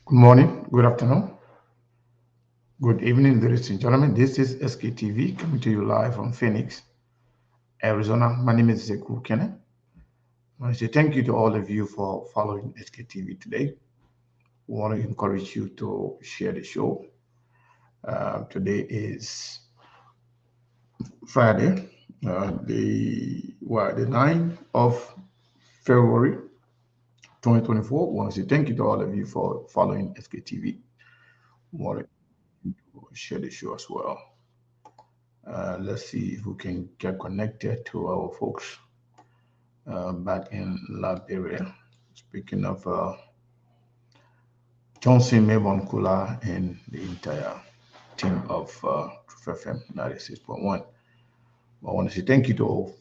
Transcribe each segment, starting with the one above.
Good morning, good afternoon, good evening, ladies and gentlemen. This is SKTV coming to you live from Phoenix, Arizona. My name is Zeku Kenneth. I want to say thank you to all of you for following SKTV today. We want to encourage you to share the show. Today is Friday, the 9th of February 2024. We want to say thank you to all of you for following SKTV. We want to share the show as well. Let's see if we can get connected to our folks back in Liberia. Speaking of Johnson, Mabon Kula, and the entire team of Truth FM 96.1. I want to say thank you to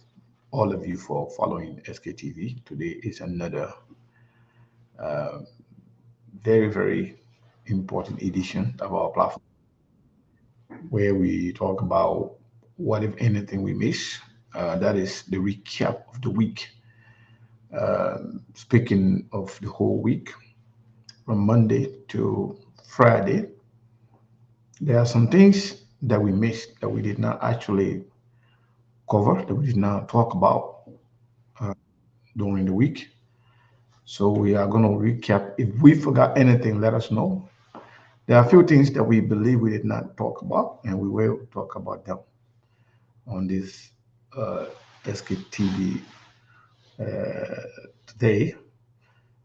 all of you for following SKTV. Today is another very, very important edition of our platform where we talk about what, if anything, we miss. That is the recap of the week. Speaking of the whole week, from Monday to Friday, there are some things that we missed that we did not actually cover, that we did not talk about during the week. So we are going to recap. If we forgot anything, let us know. There are a few things that we believe we did not talk about, and we will talk about them on this SKTV today.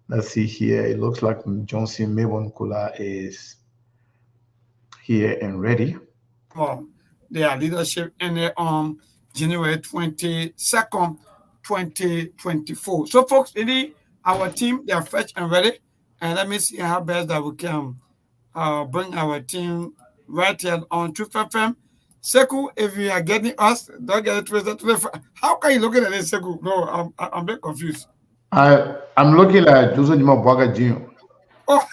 Let's see here. It looks like Johnson Mabon Kula is here and ready. For their leadership in the January 22nd, 2024. So, folks, our team, they are fresh and ready. And let me see how best that we can bring our team right here on Truth FM. Seku, if you are getting us, don't get it twisted. How can you look at this, Seku? No, I'm a bit confused. I'm looking at Joseph Jima Bwaga Jr. Oh,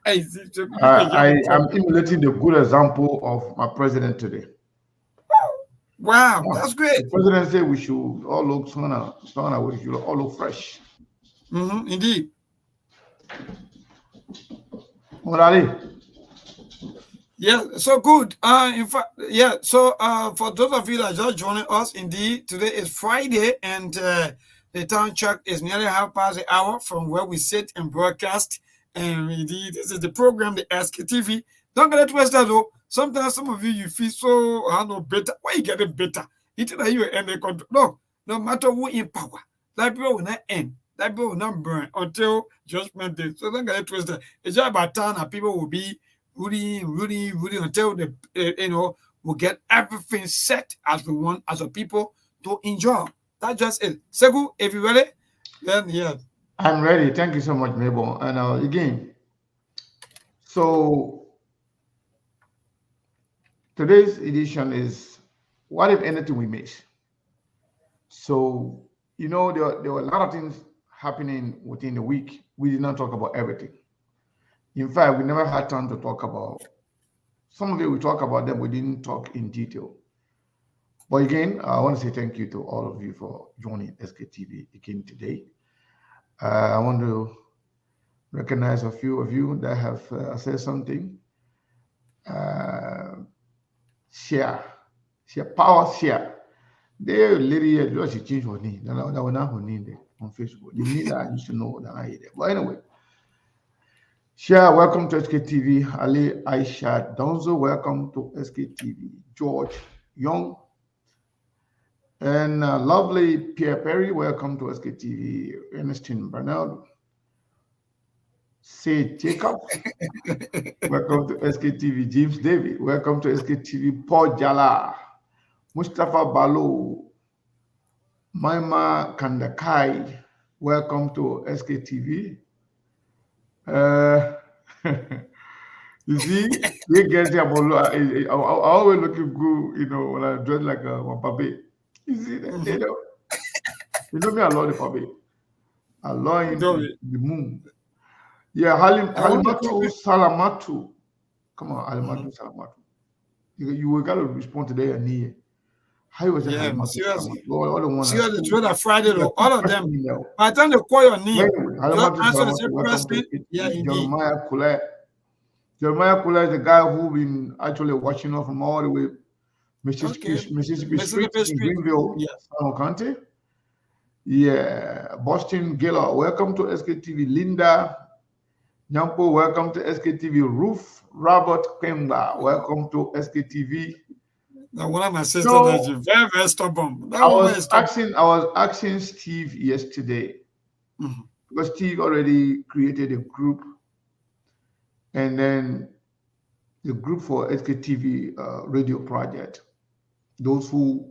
I see. Seku, you can get I it am from. emulating the good example of my president today. Wow, Yeah. that's great. The president said we should all look we should all look fresh. Indeed. Morale. Yeah, so good. In fact, yeah. So, for those of you that are just joining us, indeed, today is Friday, and the time check is nearly half past the hour from where we sit and broadcast. And indeed, this is the program, the SKTV. Don't get it twisted, though. Sometimes some of you feel so, I don't know, better. Why you getting better? It's that you are in the control. No matter who in power, that people will not end. That people will not burn until judgment day. So don't get it twisted. It's just about time that people will be really until the we get everything set as we want as a people to enjoy. That's just it. Segu, if you ready, then yeah. I'm ready. Thank you so much, Mabel. And again, so today's edition is what, if anything, we miss. So, there were a lot of things happening within the week. We did not talk about everything. In fact, we never had time to talk about some of it. We talk about them, we didn't talk in detail. But again, I want to say thank you to all of you for joining SKTV again today. I want to recognize a few of you that have said something. Share, power share. There, lady, she changed her name. That was not her name there on Facebook. The name that I used to know that I there. But anyway, share, welcome to SKTV. Ali Aisha Donzo, welcome to SKTV. George Young. And lovely Pierre Perry, welcome to SKTV. Ernestine Bernard. Say Jacob, welcome to SKTV. James David, welcome to SKTV. Paul Jala, Mustafa Balo, Maima Kandakai, welcome to SKTV. You see, they get I always looking good, when I dress like a pape. You see that? You know me, I love the pape. I love the moon. Yeah, Halimatu Salamatu. Come on, Halimatu Salamatu. You got to respond today and here. How was it? Yeah, seriously. Seriously, Seriously, through that Friday, all of them. By the time they call your name, Halimatu just answer the Salamatu, same welcome to person. Yeah, indeed. Jeremiah Kule. Jeremiah Kula is the guy who been actually watching us from all the way Okay. Mississippi Street Mississippi in Street. Greenville, Yes. San County. Yeah, Boston Gaylor, welcome to SKTV. Linda Nyampo, welcome to SKTV. Ruth Robert Kemba, welcome to SKTV. Now, one of my sisters that So is very, very stubborn. That I woman was is stubborn. asking Steve yesterday Mhm. because Steve already created a group, and then the group for SKTV radio project. Those who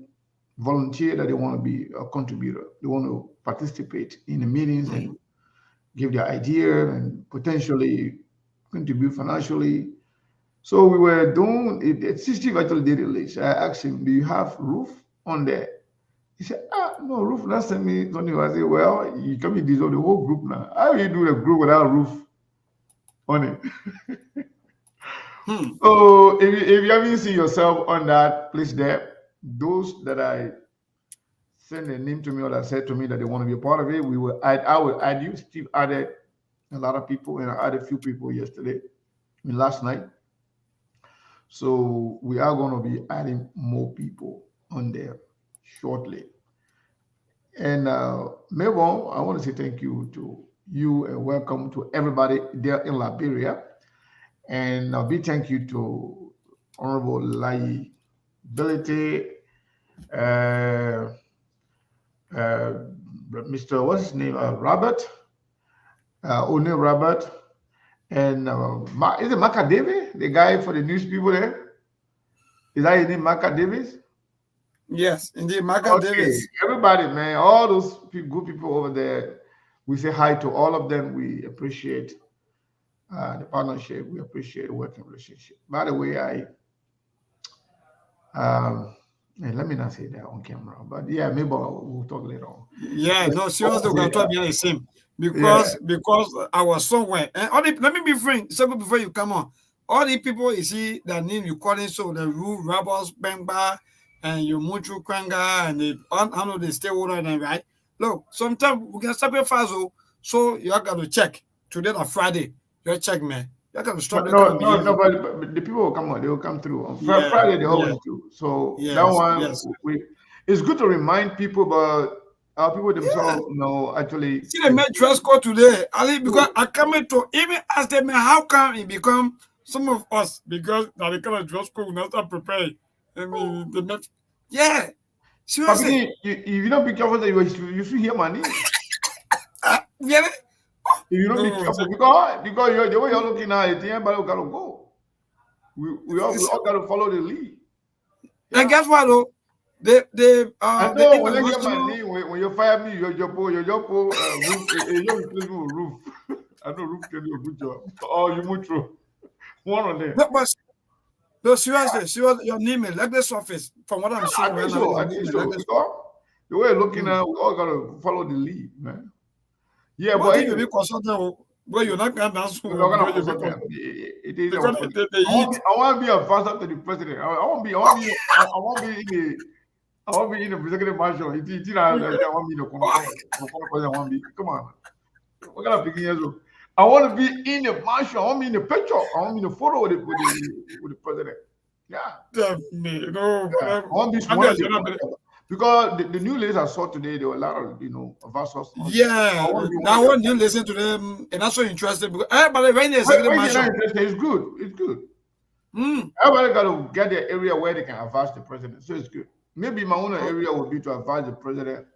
volunteer that they want to be a contributor, they want to participate in the meetings and give their idea and potentially contribute financially. So we were doing it. Steve actually did it late. I asked him, "Do you have Roof on there?" He said, no, Roof not send me something." I said, "Well, you can be dissolve the whole group now. How do you do a group without Roof on it?" So if you haven't seen yourself on that, please there, those that I send a name to me or that said to me that they want to be a part of it, I will add you. Steve added a lot of people, and I added a few people yesterday, last night. So we are going to be adding more people on there shortly. And Mabel, I want to say thank you to you and welcome to everybody there in Liberia. And a big thank you to Honorable Liability, Mr. What's his name? Robert, O'Neill Robert, and is it Maka Davis, the guy for the news people there? Is that his name, Maka Davis? Yes, indeed, Maka Davis. Everybody, man, all those good people over there, we say hi to all of them. We appreciate the partnership. We appreciate the working relationship. By the way, let me not say that on camera, but yeah, maybe we'll talk later on. Yeah, no, seriously, we can talk behind the same because I was somewhere. And let me be frank, so before you come on, all the people you see that name you calling, so the Rue Roberts, Bengba, and your Muchu Kranga, and I know they stay older than right. Look, sometimes we can sacrifice, so you got to check. Today or Friday, you check, man. You got to stop. No, but the people will come on. They will come through on Friday. They always do. So that one, it's good to remind people, but our people themselves, actually. See, they made dress code today, Ali, because I come to even ask them how come it become some of us because now they kind of dress code we not start preparing. I mean, yeah. Seriously. If you don't be careful, that you should hear my name. Yeah. If you don't be careful, because the way you're looking at it, everybody got to go. We all got to follow the lead. Yeah. And guess what, though? I know when they get my name, when you fire me, your job, Roof. I know Roof can do a good job. Oh, you Mutro. One on there. No, seriously, your name is like the surface. From what I'm seeing, I think so. Because the way you're looking at, we all got to follow the lead, man. Yeah, but anyway, you be consultant where you're not going to dance. It is. I want to be a advisor to the president. I want to be in the executive mansion. I want to be the come on. What kind of big years? I want to be in the mansion. I want to be in the picture. I want to be in the photo with the president. Yeah. I want to be smart. Because the new ladies I saw today, there were a lot of, advisors. Yeah, I want you to listen to them, and that's so interesting because everybody right there it's good. It's good. Everybody got to get their area where they can advise the president, so it's good. Maybe my own area would be to advise the president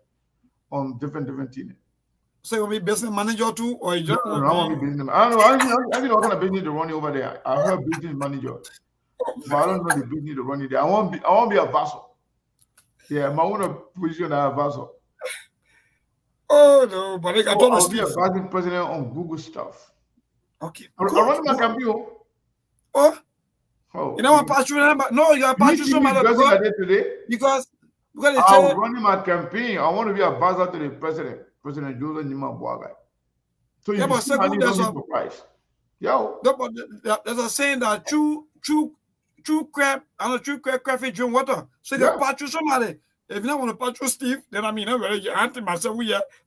on different things. So you want to be business manager too, or you just I want to be business. I don't know. I think what kind of business to run over there. I heard business manager, but I don't know the business to run it there. I want to be advisor. Yeah, my own position as advisor. Oh no, but I'll be advising president on Google stuff. Okay. I run my campaign. You know what, Patrick? No, you're a Patrick because I'm running my campaign. I want to be advisor to the president, President Joseph Nima Boagai. So you see money don't need surprise. No, but there's a saying that true crab, I know true crab fish drink water. So you patch somebody. If you don't want to patch Steve, then I mean, I'm really anti myself.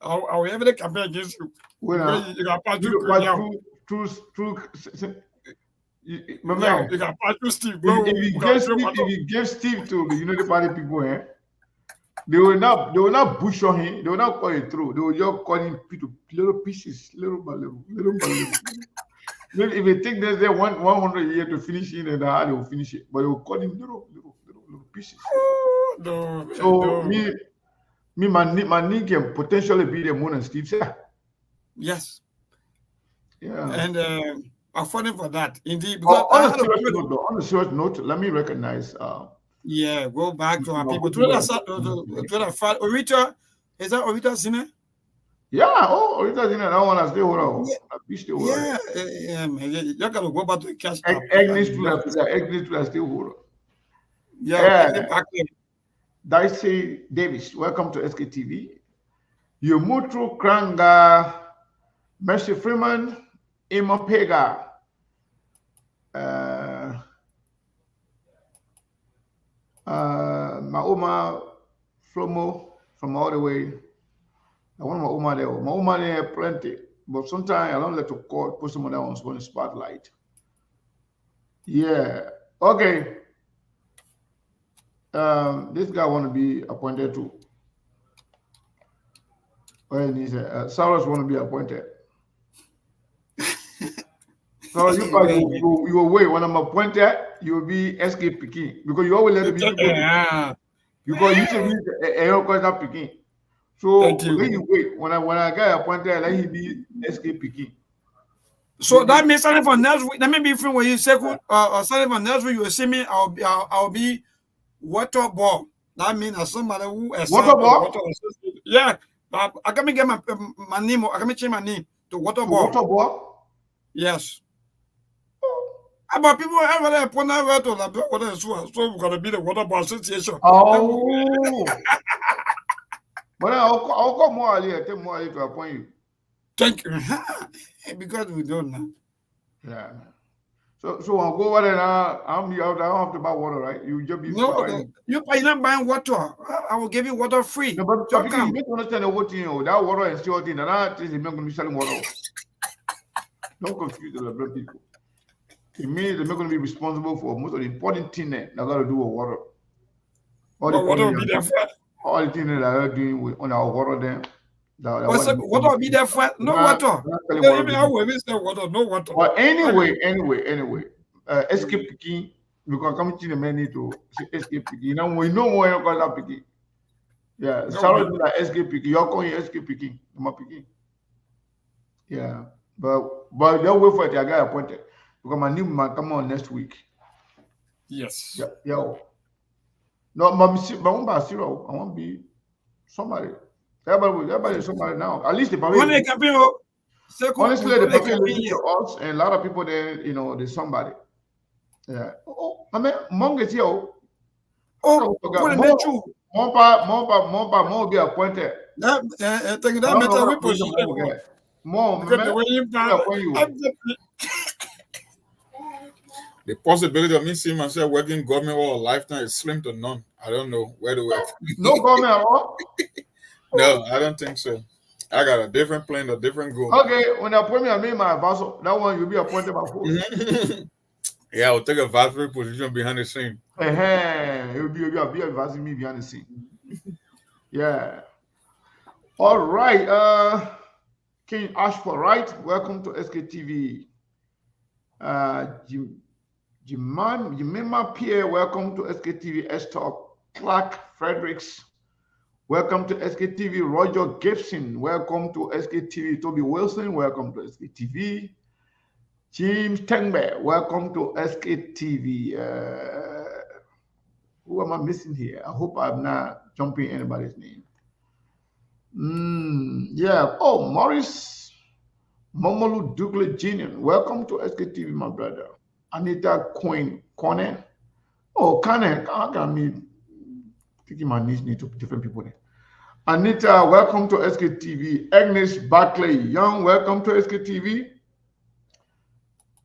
I will have the campaign against you. You got patch true. My Yeah, man, you can pass to Steve. if you give Steve to the Unity Party people, they will not butcher him. They will not cut it through. They will just cut him to little pieces, little by little, little by little. Maybe if it take them 100 years to finish it, and they will finish it. But they will cut him little pieces. No, So no. my knee can potentially be the moon and Steve said. Yes. Yeah. And affording for that, indeed, because On a serious note, let me recognize. Yeah, go back to our people. Orita, is that Orita Zine? Yeah, Orita Zine, that one I still hold on. Yeah, you gotta go back to the cash app. Agnes to still hold on. Yeah, Dicey Davis, welcome to SKTV. Yumutru Kranga, Mercy Freeman, Emma Pega, Maoma Flomo from all the way. I want Maoma there. Maoma there plenty, but sometimes I don't let to call put someone else on the spotlight. Yeah. Okay. This guy want to be appointed too. Well, he said, Cyrus want to be appointed. So you will wait. When I'm appointed, you will be SK Peking because you always let the people go. Because you should be a Peking. So when you wait, when I get appointed, I let him be SK Peking. So that means something for next week. That may be different when you say or something for next week. You will see me. I'll be water ball. That means somebody who water ball. Yeah, I can get my name. I can change my name to water ball. Water ball. Yes. But people have a point out to the water, so we're gonna be the water ball association. Oh. But I'll come more earlier. Take more earlier to appoint you. Thank you. Because we don't know. Yeah. So I'll go over there. I don't have to buy water, right? You just be you're not buying water. I will give you water free. No, but you make understand the whole thing. That water and still thing. That is not going to be selling water. Don't confuse the blood people. It means they're not going to be responsible for most of the important things that got to do with water. All the water will be there for all the things that are doing on our water then. Water will be there for no water. No water. But anyway, escape picking. Because come to the menu to escape picking. You know, we know where you're going to picking. Yeah, sorry to that escape picking. You're calling escape picking. I'm not picking. Yeah, but don't wait for it. I got appointed because my new man come on next week. Yes. Yeah. No, I want to be somebody. Everybody is somebody now. At least the public. Honestly, the public listen to us, and a lot of people there, you know, there's somebody. Yeah. Oh, I mean, Mong is here. More be appointed. The possibility of me seeing myself working government all a lifetime is slim to none. I don't know where to work. No government at all? No, I don't think so. I got a different plan, a different goal. Okay, when they appoint me, I made my advisor. That one you'll be appointed by force. Yeah, I'll take a advisory position behind the scene. You'll be advising me behind the scene. Yeah. All right. King Ashford, right? Welcome to SKTV. Jemima Pierre, welcome to SKTV. Esther Clark Fredericks, welcome to SKTV. Roger Gibson, welcome to SKTV. Toby Wilson, welcome to SKTV. James Tengbe, welcome to SKTV. Who am I missing here? I hope I'm not jumping anybody's name. Yeah. Oh, Morris Momolu Douglas Jr., welcome to SKTV, my brother. Anita Queen Corner. Oh, Corner. How can me taking my niece to different people there? Anita, welcome to SKTV. Agnes Barclay Young, welcome to SKTV.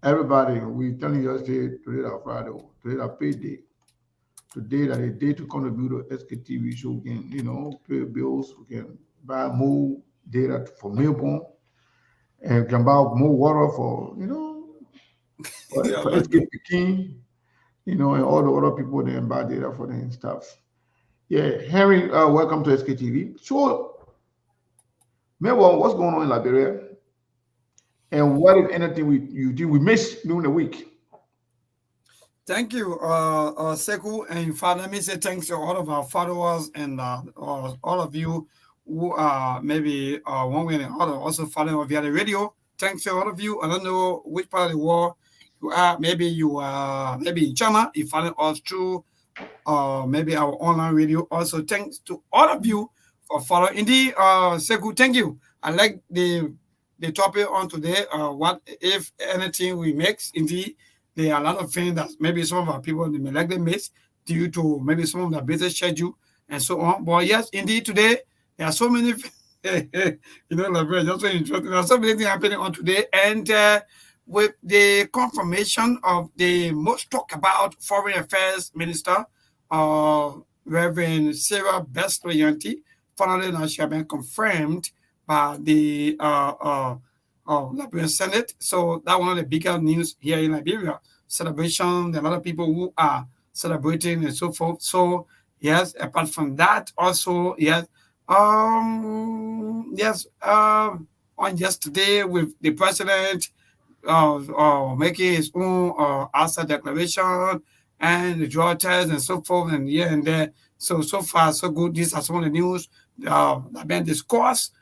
Everybody, we telling you today that Friday, today that payday. Today that a day to contribute to SKTV so we can, you know, pay bills, we can buy more data for Melbourne, and we can buy more water for, you know, Yeah, for that's good. SK King, and all the other people that buy data for them and stuff. Yeah, Henry, welcome to SKTV. So, meanwhile, what's going on in Liberia? And what, if anything, you did we miss during the week? Thank you, Seku. And in fact, let me say thanks to all of our followers and all of you who are maybe one way or the other also following us via the radio. Thanks to all of you. I don't know which part of the world you are. Maybe you are maybe in China. You follow us through maybe our online radio. Also, thanks to all of you for following. Indeed, Seku, thank you. I like the topic on today. What if anything we mix? Indeed, there are a lot of things that maybe some of our people they may like they miss due to maybe some of their busy schedule and so on. But yes, indeed, today there are so many. Like, just so interesting. There are so many things happening on today, and with the confirmation of the most talked about foreign affairs minister, Reverend Sarah Best-Loyanti, finally now she has been confirmed by the Liberian Senate. So that's one of the bigger news here in Liberia. Celebration, there are a lot of people who are celebrating and so forth. So yes, apart from that, also yes, on yesterday with the president making his own outside declaration and the draw test and so forth and here and there. So far so good. These are some of the news that have been discussed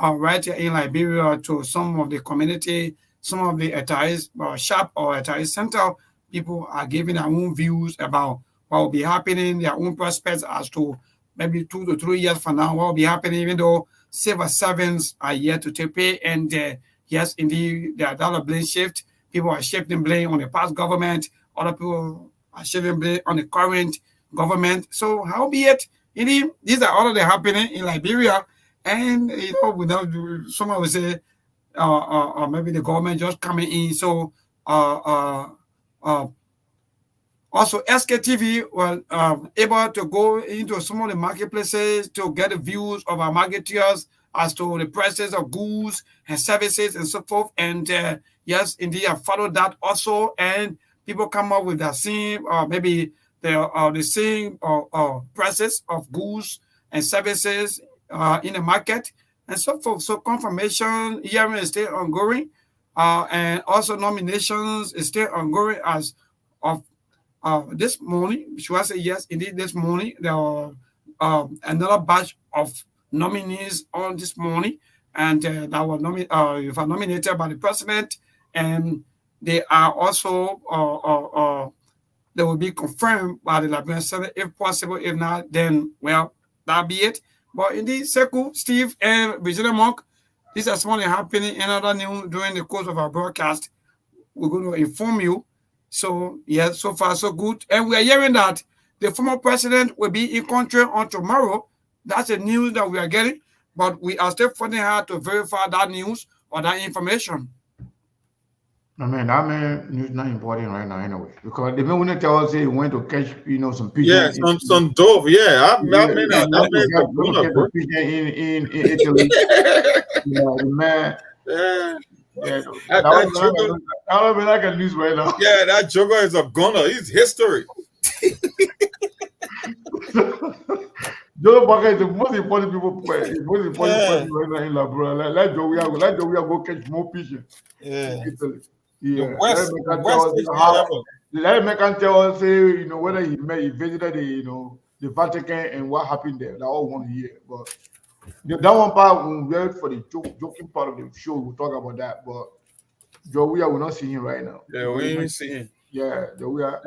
right here in Liberia to some of the community, some of the retirees shop or retiree center. People are giving their own views about what will be happening, their own prospects as to maybe 2 to 3 years from now what will be happening, even though civil servants are yet to take pay. And yes, indeed, there are dollar blame shift. People are shifting blame on the past government. Other people are shifting blame on the current government. So how be it? Indeed, these are all of them happening in Liberia. And, without someone would say, maybe the government just coming in. So, also, SKTV was able to go into some of the marketplaces to get the views of our marketeers as to the prices of goods and services and so forth. And yes, indeed, I followed that also. And people come up with the same, maybe the same prices of goods and services in the market and so forth. So confirmation hearing is still ongoing. And also nominations is still ongoing as of this morning. Should I say yes? Indeed, this morning there are another batch of nominees on this morning, and that were nominated by the president, and they are also they will be confirmed by the Liberian Senate if possible. If not, then well, that'll be it. But indeed, Seku, Steve, and Virginia Monk, this is something happening in other news during the course of our broadcast. We're going to inform you. So, yes, so far so good. And we are hearing that the former president will be in country on tomorrow. That's the news that we are getting. But we are still finding hard to verify that news or that information. I mean, that man news not important right now anyway. Because the man when they tell us he went to catch, some Yeah, pigeon. some dove. Yeah, He went that to man's a catch bro. a pigeon in Italy. Yeah, the man. Yeah. Yeah, That that was like a news right now. Yeah, that Joker is a gunner. He's history. Joe Parker is the most important people. The most important person right now in Liberia. Let Joey go catch more pigeons. Yeah. In Italy. Yeah. Let him tell us, say, whether he visited the Vatican and what happened there. That all want to hear. But that one part, we'll wait for the joking part of the show. We'll talk about that. But Joey, we're not seeing him right now. Yeah, we ain't seeing him. Yeah, Joey of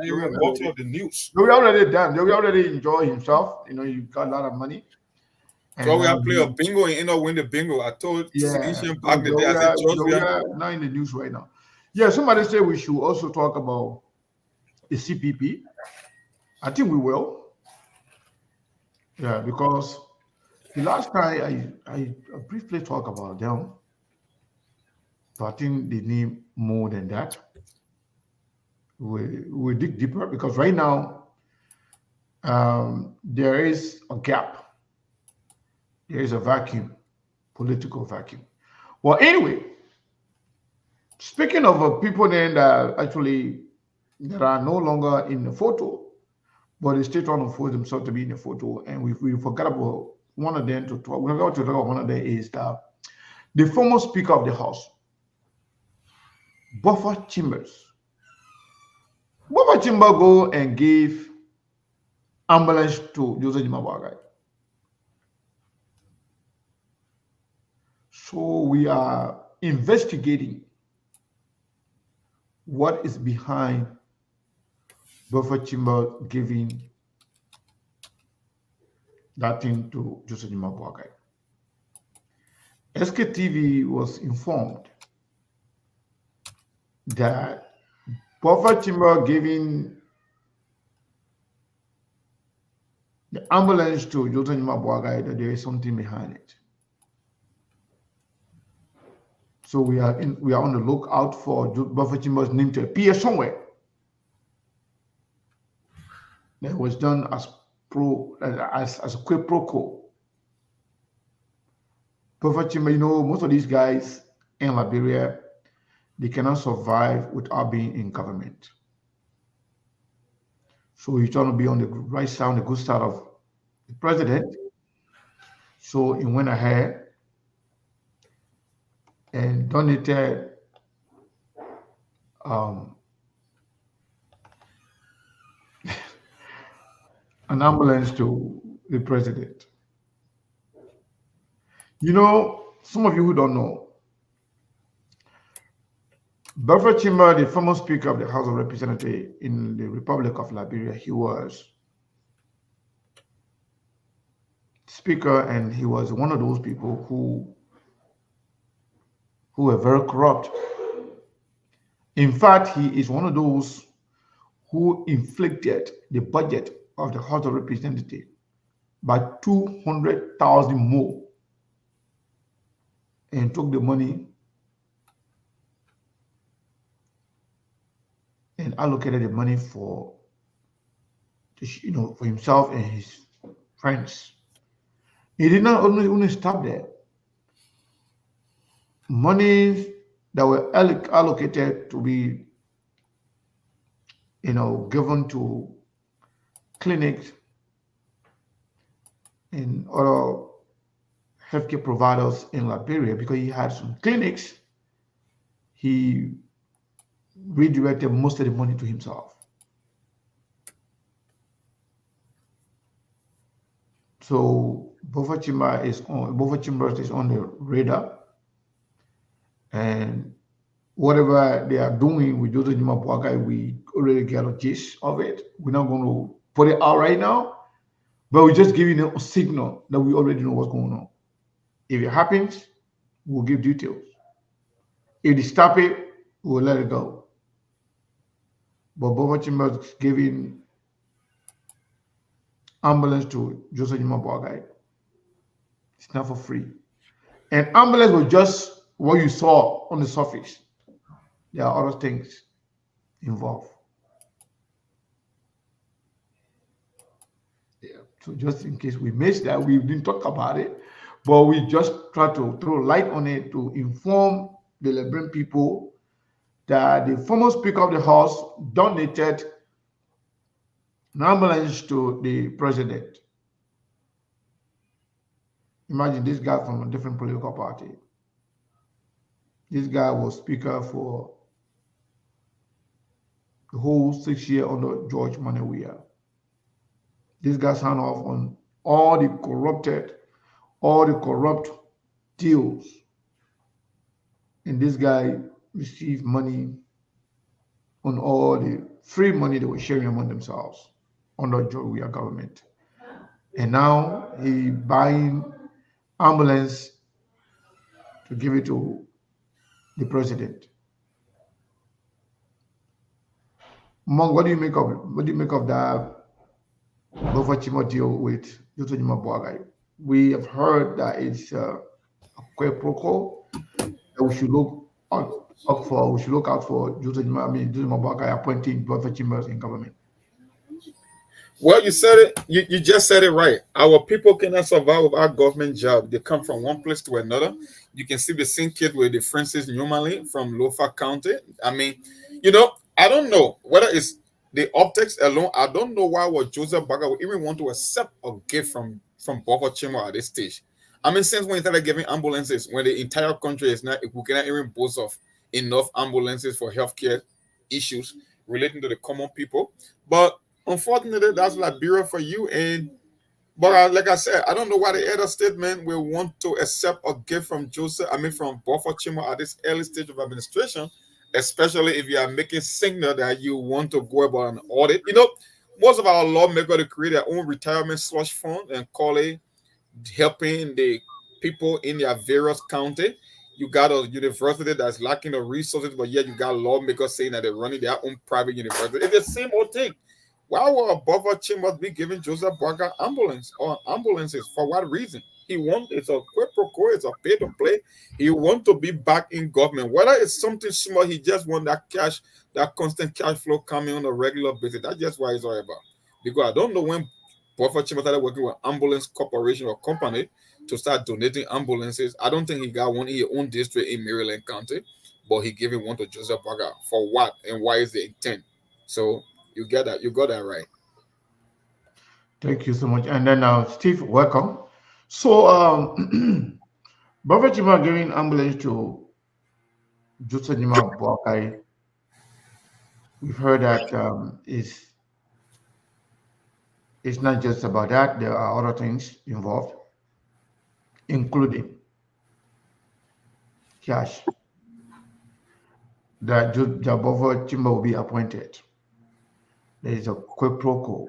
the news. Joey already done. Joey already enjoy himself. He got a lot of money. So we have play a bingo and end up win the bingo. I told Ancient back the day. I said, we are not in the news right now. Yeah, somebody said we should also talk about the CPP. I think we will. Yeah, because the last time I briefly talked about them, but I think they need more than that. We dig deeper because right now there is a gap. There is a vacuum, political vacuum. Well, anyway, Speaking of people then that actually that are no longer in the photo, but they still trying to force themselves to be in the photo, and we forgot about one of them to talk. We forgot to talk about one of them is the former Speaker of the House, Buffer Chambers. Buffer Chambers go and give ambulance to Joseph Jimabagai. So we are investigating what is behind Buffer Chambers giving that thing to Joseph Jimabagai. SKTV was informed that Buffer Chambers giving the ambulance to Joseph Jimabagai, that there is something behind it. So we are on the lookout for Buffer Chambers' name to appear somewhere. That was done as a quid pro quo. Buffer Chambers, most of these guys in Liberia, they cannot survive without being in government. So he's trying to be on the right side, on the good side of the president. So he went ahead and donated an ambulance to the president. Some of you who don't know, Buffer Chambers, the former Speaker of the House of Representatives in the Republic of Liberia, he was Speaker, and he was one of those people who were very corrupt. In fact, he is one of those who inflated the budget of the House of Representatives by 200,000 more and took the money and allocated the money for himself and his friends. He did not only stop there. Monies that were allocated to be, given to clinics and other healthcare providers in Liberia, because he had some clinics, he redirected most of the money to himself. So Buffer Chambers is on the radar, and whatever they are doing with Joseph Jimabagai, we already get a gist of it. We're not going to put it out right now, but we're just giving a signal that we already know what's going on. If it happens, we'll give details. If they stop it, we'll let it go. But Buffer Chambers giving ambulance to Joseph Jimabagai, it's not for free. And ambulance was just what you saw on the surface. There are other things involved. Yeah. So just in case we missed that, we didn't talk about it, but we just try to throw light on it to inform the Liberian people that the former Speaker of the House donated an ambulance to the president. Imagine this guy from a different political party. This guy was Speaker for the whole 6 years under George Manawia. This guy signed off on all the corrupt deals. And this guy received money on all the free money they were sharing among themselves under George government. And now he buying ambulance to give it to the president. Mong, what do you make of that Buffer Chambers deal with Joseph Jimabagai? We have heard that it's a quid pro quo that we should look out for Joseph Jimabagai appointing Buffer Chambers in government. Well, you said it. You just said it right. Our people cannot survive without government job. They come from one place to another. You can see the same kid with the Francis normally from Lofa County. I mean, I don't know whether it's the optics alone. I don't know why would Joseph Baga would even want to accept a gift from Buffer Chamber at this stage. I mean, since when you started giving ambulances, when the entire country is not, we cannot even boast of enough ambulances for healthcare issues relating to the common people. But unfortunately, that's Liberia for you. But like I said, I don't know why the other statement will want to accept a gift from from Buffer Chimo at this early stage of administration, especially if you are making signal that you want to go about an audit. Most of our lawmakers they create their own retirement slush fund and call it helping the people in their various county. You got a university that's lacking the resources, but yet you got lawmakers saying that they're running their own private university. It's the same old thing. Why would a buffer chambers be giving Joseph Barker ambulances? For what reason? It's a quid pro quo, it's a pay to play. He want to be back in government. Whether it's something small, he just want that cash, that constant cash flow coming on a regular basis. That's just why it's all about. Because I don't know when Buffer Chambers started working with ambulance corporation or company to start donating ambulances. I don't think he got one in his own district in Maryland County, but he gave it one to Joseph Barker. For what and why is the intent? So you get that. You got that right. Thank you so much. And then Steve, welcome. So Buffett Chima giving ambulance to Joseph Nima Boakai. We've heard that it's not just about that. There are other things involved, including cash. That Buffett Chima will be appointed. There is a quid pro quo.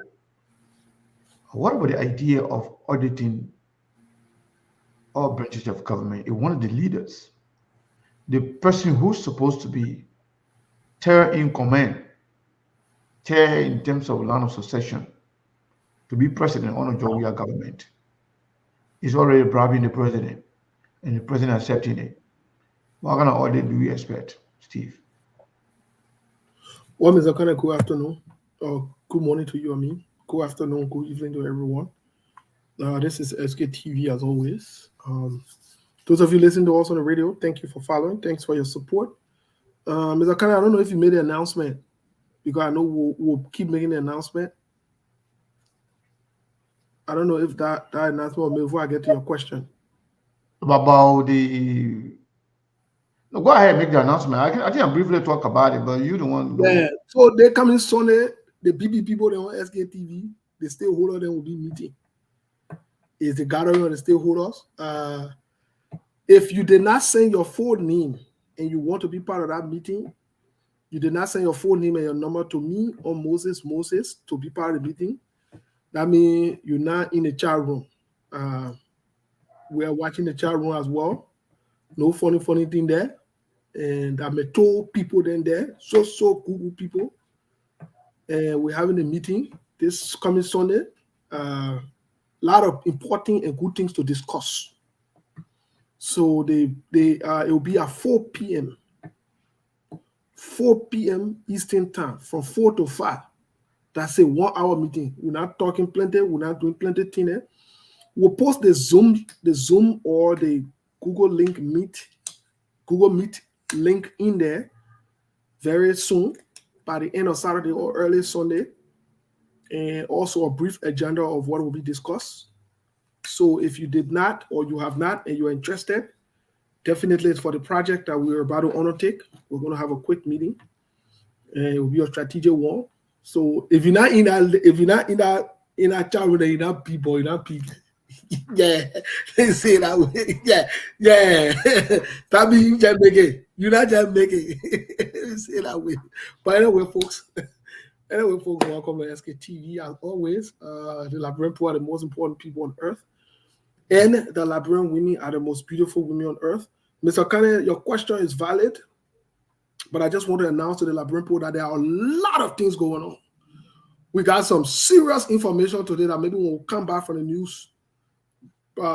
What about the idea of auditing all branches of government? If one of the leaders, the person who's supposed to be terror in command, terror in terms of land of succession, to be president on a Georgia government, is already bribing the president, and the president accepting it. What kind of audit do we expect, Steve? Well, Mr. Kane, good afternoon, or good morning to you and me. Good afternoon, good evening to everyone. This is SKTV as always. Those of you listening to us on the radio, thank you for following. Thanks for your support. Mr. Kane, I don't know if you made an announcement, because I know we'll keep making the announcement. I don't know if that announcement will made before I get to your question. About the... No, go ahead and make the announcement. I think I briefly talk about it, but you the one. Yeah, so they coming Sunday. The BB people, they on SKTV, the stakeholders, they will be meeting. Is the gathering of the stakeholders. If you did not send your full name and you want to be part of that meeting, you did not send your full name and your number to me or Moses to be part of the meeting, that means you're not in the chat room. We are watching the chat room as well. No funny thing there. And I met told people then there, so Google people. And we're having a meeting this coming Sunday. A lot of important and good things to discuss. So it will be at 4 p.m. 4 p.m. Eastern time, from 4 to 5. That's a 1 hour meeting. We're not talking plenty. We're not doing plenty thing. We'll post the Zoom or the Google Meet link in there very soon, by the end of Saturday or early Sunday, and also a brief agenda of what will be discussed. So if you did not, or you have not, and you're interested, definitely it's for the project that we're about to undertake. We're going to have a quick meeting, and it will be a strategic one. So if you're not in that chat room, you're not people, you're not people. Yeah, they say that way. Yeah. That means you just make it. You're not just make it. They say that way. But anyway, folks, welcome to SKTV as always. The Liberian people are the most important people on earth, and the Liberian women are the most beautiful women on earth. Mr. Kane, your question is valid, but I just want to announce to the Liberian people that there are a lot of things going on. We got some serious information today that maybe when we come back from the news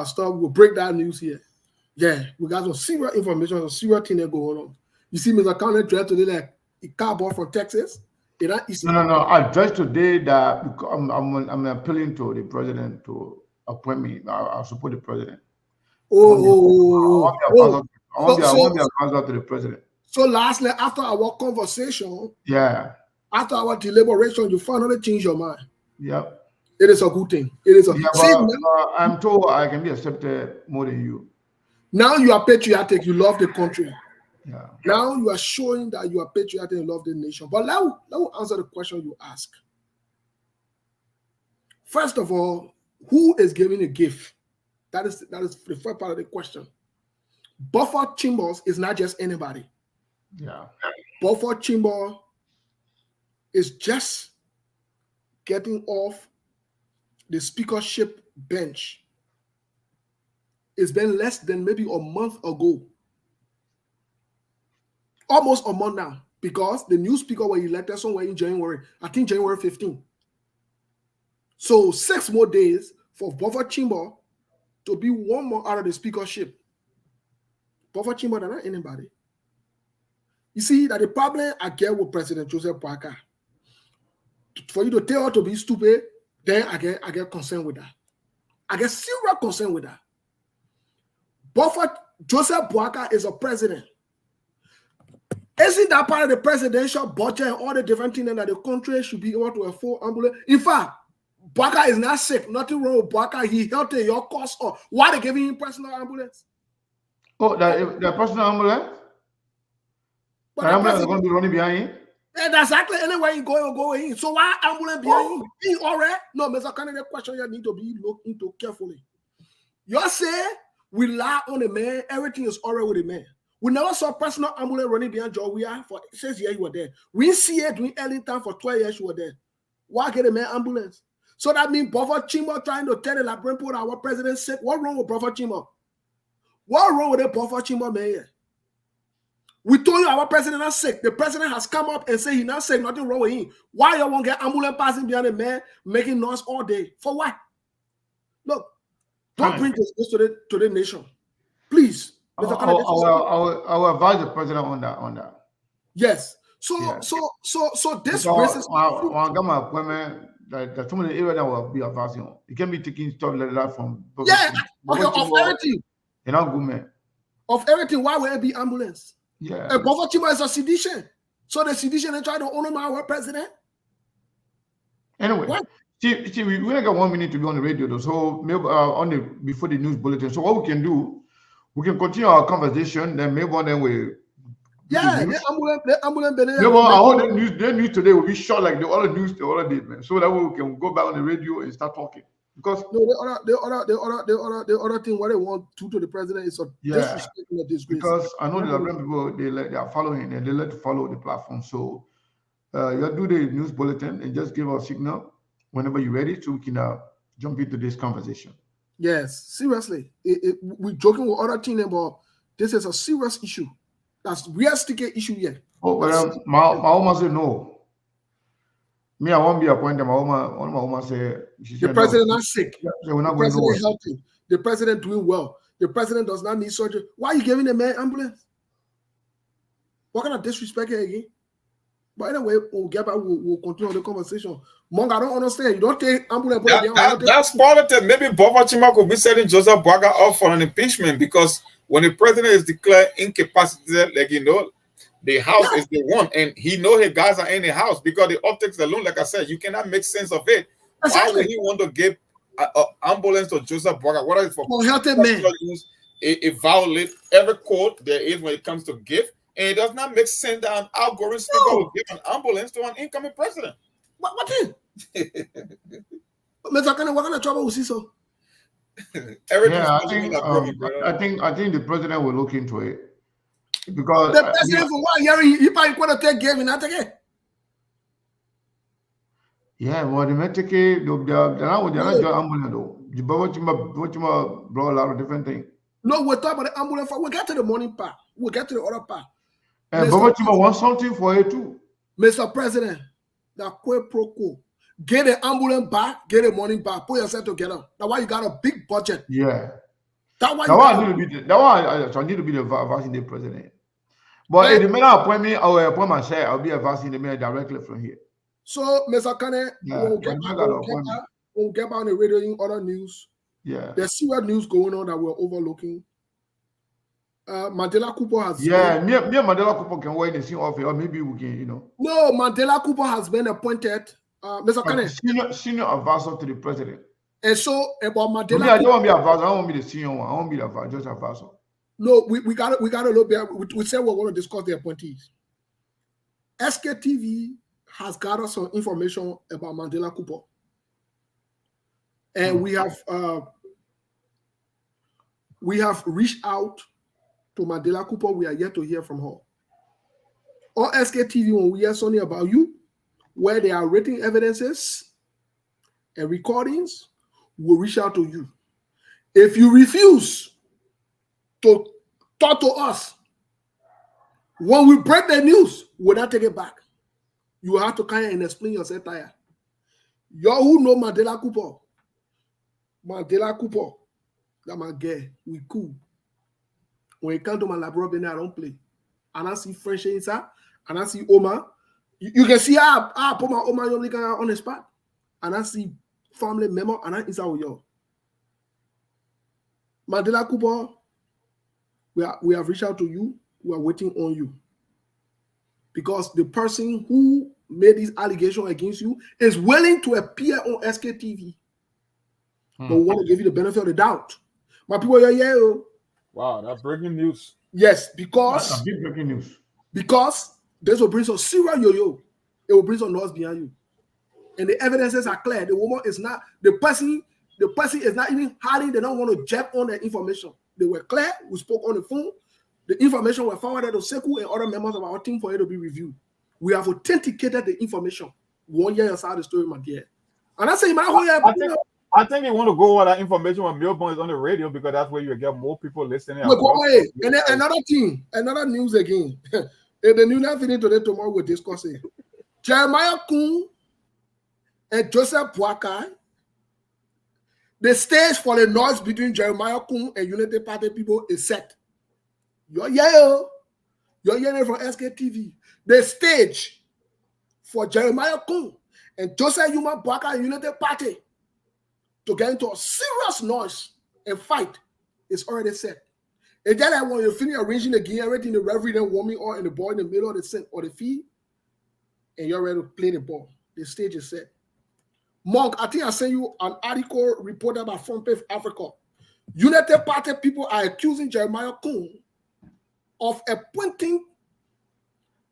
stuff, we'll break that news here. Yeah, we got some serious information, some serious thing that going on. You see Mr. Kane dressed today like a cowboy from Texas, It's not easy. No. I just today that I'm appealing to the president to appoint me. I support the president. I want to be advisor to the president. So lastly, after our conversation, Yeah. after our deliberation, you finally change your mind. Yep. It is a good thing. It is a I'm told I can be accepted more than you. Now you are patriotic, you love the country. Yeah. Now you are showing that you are patriotic and love the nation. But let me answer the question you ask. First of all, who is giving a gift? That is the first part of the question. Buffer Chambers is not just anybody. Yeah. Buffer Chambers is just getting off the speakership bench. It's been less than maybe a month ago. Almost a month now, because the new speaker was elected somewhere in January, I think January 15. So 6 more days for Buffer Chambers to be one more out of the speakership. Buffer Chambers are not anybody. You see that the problem I get with President Joseph Boakai, for you to tell her to be stupid, then I get concerned with that. I get serious concern with that. Buffer Joseph Boakai is a president. Isn't that part of the presidential budget and all the different things that the country should be able to afford ambulance? In fact, Boakai is not sick. Nothing wrong with Boakai. He healthy. Your cost or why they giving him personal ambulance? Oh, the personal ambulance? But the ambulance is going to be running behind him? Yeah, that's exactly anywhere you go in. So why ambulance behind him? He all right? No, Mr. Candidate, question you need to be looked into carefully. You say we lie on the man. Everything is all right with the man. We never saw personal ambulance running behind Georgia for 6 years. You were there. We see it during early time for 12 years. You were there. Why get a man ambulance? So that means Buffer Chambers trying to tell the Liberian people our president sick. What wrong with Buffer Chambers? What wrong with the Buffer Chambers man here? We told you our president is sick. The president has come up and said he's not sick. Nothing wrong with him. Why you won't get ambulance passing behind a man making noise all day? For what? Look, don't bring this to the nation, please. I will advise the president on that. Yes. So this raises. When I got my appointment, there's so many areas that will be advising on. You can't be taking stuff like that from. Yeah. Okay, of everything. You're not good, man. Of everything, why will it be ambulance? Yeah. And Buffer Chambers is a sedition. So the sedition and try to honor our president. Anyway, see, we only got 1 minute to be on the radio, though. So maybe before the news bulletin. So what we can do, we can continue our conversation. Then maybe one then we. Yeah, the ambulance. Yeah, well, I hope the news today will be short like the other news the other day, man. So that way we can go back on the radio and start talking. Because no, the other thing what they want to the president is a disrespect and a disgrace. Because I know the Liberian people they are following and they let to follow the platform. So you do the news bulletin and just give us a signal whenever you're ready, so we can jump into this conversation. Yes, seriously, we're joking with other things, but this is a serious issue. That's real sticky issue here. Oh, but my woman said no. Me, I won't be appointed. One of my woman said the president not sick. We're not the going president healthy. The president doing well. The president does not need surgery. Why are you giving the man ambulance? What kind of disrespect here again? But anyway, we'll get back. We'll continue the conversation. Monk, I don't understand. You don't take ambulance. That's politics. Maybe Buffer Chambers could be setting Joseph Boakai up for an impeachment, because when the president is declared incapacitated, like the house is the one, and he know his guys are in the house, because the optics alone, like I said, you cannot make sense of it. Exactly. Why would he want to give an ambulance to Joseph Boakai? What is it for? Healthy man. It violates every code there is when it comes to gift, and it does not make sense that an outgoing speaker will give an ambulance to an incoming president. What is? Mr. Kane, what kind of trouble we see so? Yeah, I think the president will look into it. Because the president for 1 year, he probably going to take game and not take it. Yeah, well, the Medicaid, they're not just ambulance though. The Buffer brought a lot of different things. No, we're talking about the ambulance. We'll get to the morning part. We'll get to the other part. And Buffer wants something for it too. Mr. President, the quid pro quo. Get the ambulance back, get the money back, put yourself together. That's why you got a big budget. Yeah. That's why I need to be the vaccine president. But if the man appoint me, I will appoint myself. I'll be a vaccine the man directly from here. So, Mr. Kane, Yeah, we'll get back on the radio in other news. Yeah. There's serious news going on that we're overlooking. Mandela Cooper has me and Mandela Cooper can wait and see off or maybe we can, you know. No, Mandela Cooper has been appointed, Mr. Kane, senior advisor to the president. And so about Mandela, I don't want to be advisor. I don't want to be the senior one. I want to be the advisor, just advisor. No, we got a little bit. We said we're going to discuss the appointees. SKTV has gathered some information about Mandela Cooper, and we have reached out to Mandela Cooper. We are yet to hear from her. On SKTV, when we hear something about you, where there are written evidences and recordings, we'll reach out to you. If you refuse to talk to us, when we break the news, we'll not take it back. You have to kind of explain yourself tired. Y'all who know Mandela Cooper, that my guy, we cool. When it comes to my laboratory, I don't play. And I see French inside, and I see Omar. You can see I put my Omar on the spot, and I see family member, and I inside with y'all. Mandela Cooper, we have reached out to you. We are waiting on you. Because the person who made this allegation against you is willing to appear on SKTV. But we want to give you the benefit of the doubt. My people, yeah. Wow, that's breaking news. Yes, because that's a big breaking news. Because this will bring some serious yo-yo. It will bring some noise behind you. And the evidences are clear. The woman is not, the person is not even hiding. They don't want to jab on the information. They were clear. We spoke on the phone. The information was forwarded to Seku and other members of our team for it to be reviewed. We have authenticated the information. 1 year inside the story, my dear. And I say, I think you want to go over that information when Melbourne is on the radio because that's where you get more people listening. Look, and then another thing, another news again. In the new nothing today, tomorrow we'll discuss it. Jeremiah Kun and Joseph Boakai, the stage for the noise between Jeremiah Kun and United Party people is set. You're hearing from SKTV. The stage for Jeremiah Kun and Joseph Boakai and United Party to get into a serious noise and fight is already set. And then when you finish arranging the gear, everything, the referee then warming or and the ball in the middle of the set or the field, and you're ready to play the ball. The stage is set. Monk, I think I sent you an article reported by Front Page Africa. United Party people are accusing Jeremiah Kun of appointing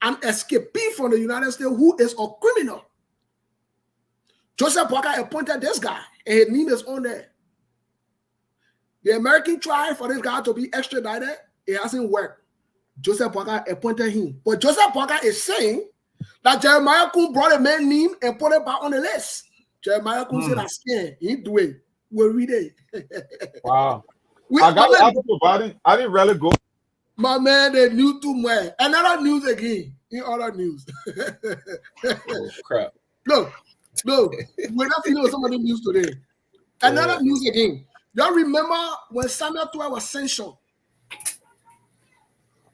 an escapee from the United States who is a criminal. Joseph Boakai appointed this guy, and his name is on there. The American tried for this guy to be extradited. It hasn't worked. Joseph Boakai appointed him. But Joseph Boakai is saying that Jeremiah Kun brought a man's name and put it back on the list. Jeremiah Kun said, "That's scared. He do it. We'll read it." Wow. I didn't really go. My man, they knew too much. Another news again. In other news. Oh, crap. Look, we're not feeling some of the news today. Another news again. Y'all remember when Samuel Tua was censured?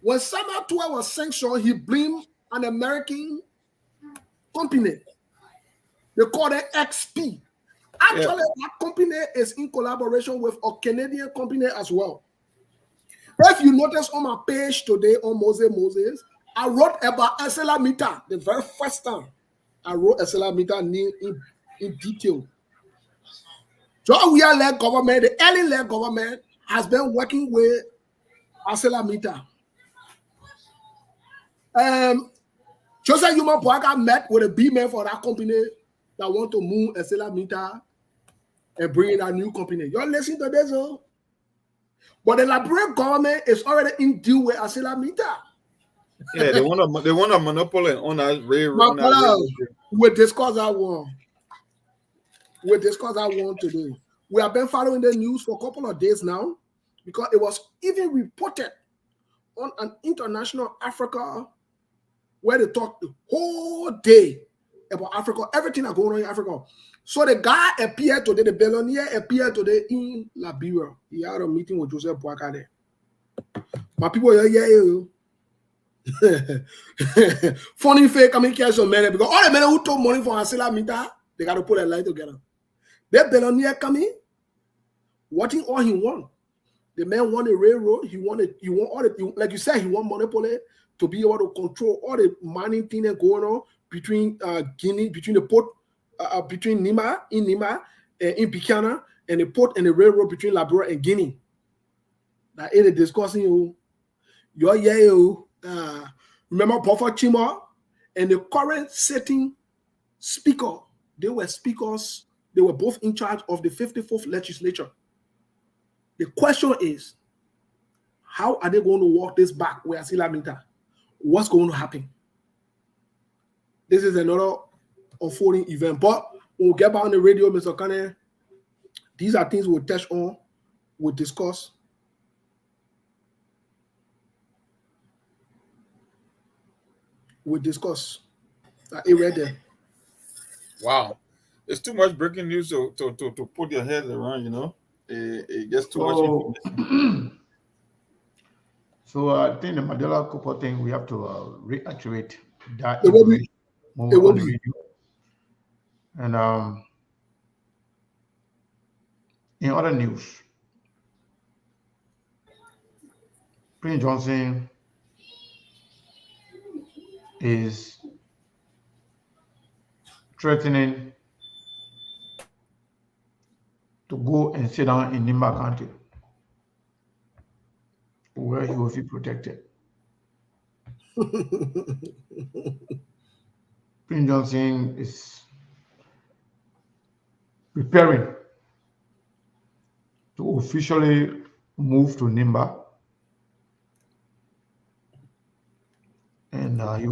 When Samuel Tua was censured, he blamed an American company. They call it XP. Actually, that company is in collaboration with a Canadian company as well. If you notice on my page today on Moses, I wrote about Eselamita the very first time. I wrote Eselamita name in detail. So we are led government, the early led government has been working with Eselamita. Joseph Boakai met with a B-man for that company that want to move Eselamita and bring in a new company. You're listening to this, oh? But the Liberian government is already in deal with Eselamita. Yeah, they want a monopoly on that railroad. We'll discuss that one. We'll discuss that one today. We have been following the news for a couple of days now because it was even reported on an international Africa where they talked the whole day about Africa, everything that's going on in Africa. So the guy appeared today, the billionaire appeared today in Liberia. He had a meeting with Joseph Boakai there. My people, Funny fake coming catch some men because all the men who took money for Asila Mita, they got to put a line together. That billionaire coming, watching all he want. The man want a railroad. He want all the, like you said, he want monopoly to be able to control all the mining thing that going on between Guinea, between the port, between Nima in Buchanan, and the port and the railroad between Liberia and Guinea. That is discussing remember Puffer Chima and the current sitting speaker. They were speakers. They were both in charge of the 54th legislature. The question is, how are they going to walk this back where Asila Minta? What's going to happen? This is another unfolding event. But when we get back on the radio, Mr. Kane, these are things we'll touch on, we'll discuss. We'll discuss. I read there. Wow. It's too much breaking news to put your head around, you know. It gets too much information. So I think the Mandela Cooper thing, we have to reiterate that It will be. when It we're will on the be. radio. And in other news, Prince Johnson is threatening to go and sit down in Nimba County, where he will feel protected. Prince Johnson is preparing to officially move to Nimba, and he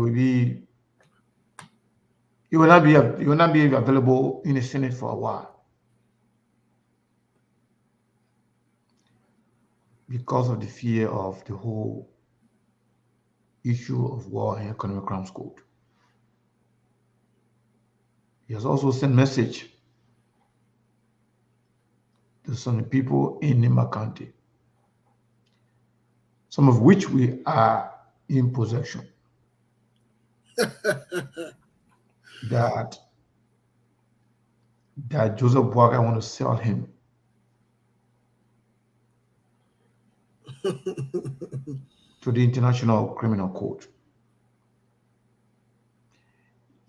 will not be available in the Senate for a while because of the fear of the whole issue of war and economic crimes code. He has also sent message to some people in Nimba County, some of which we are in possession, that Joseph Boakai want to sell him to the International Criminal Court.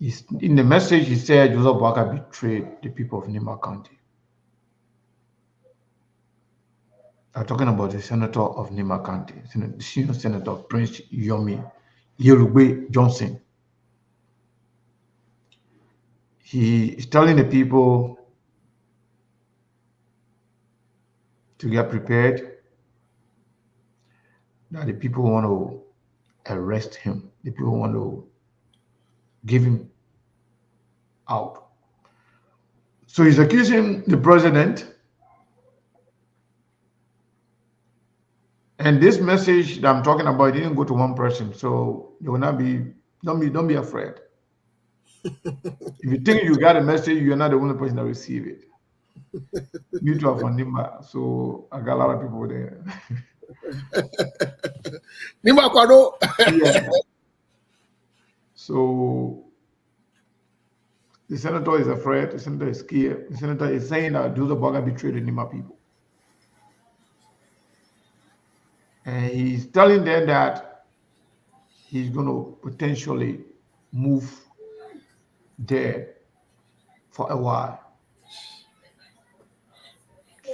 In the message, he said Joseph Boakai betrayed the people of Nimba County. I'm talking about the senator of Nimba County, the senior senator Prince Yomi Yerugbe Johnson. He is telling the people to get prepared, that the people want to arrest him. The people want to give him out. So he's accusing the president. And this message that I'm talking about didn't go to one person. So you will not be, don't be afraid. If you think you got a message, you're not the only person that receive it. You too are from Nimba, so I got a lot of people there. Nimba Kwado. Yeah. So the senator is afraid, the senator is scared. The senator is saying that Joseph Boakai betrayed the Nimba people. And he's telling them that he's going to potentially move there for a while.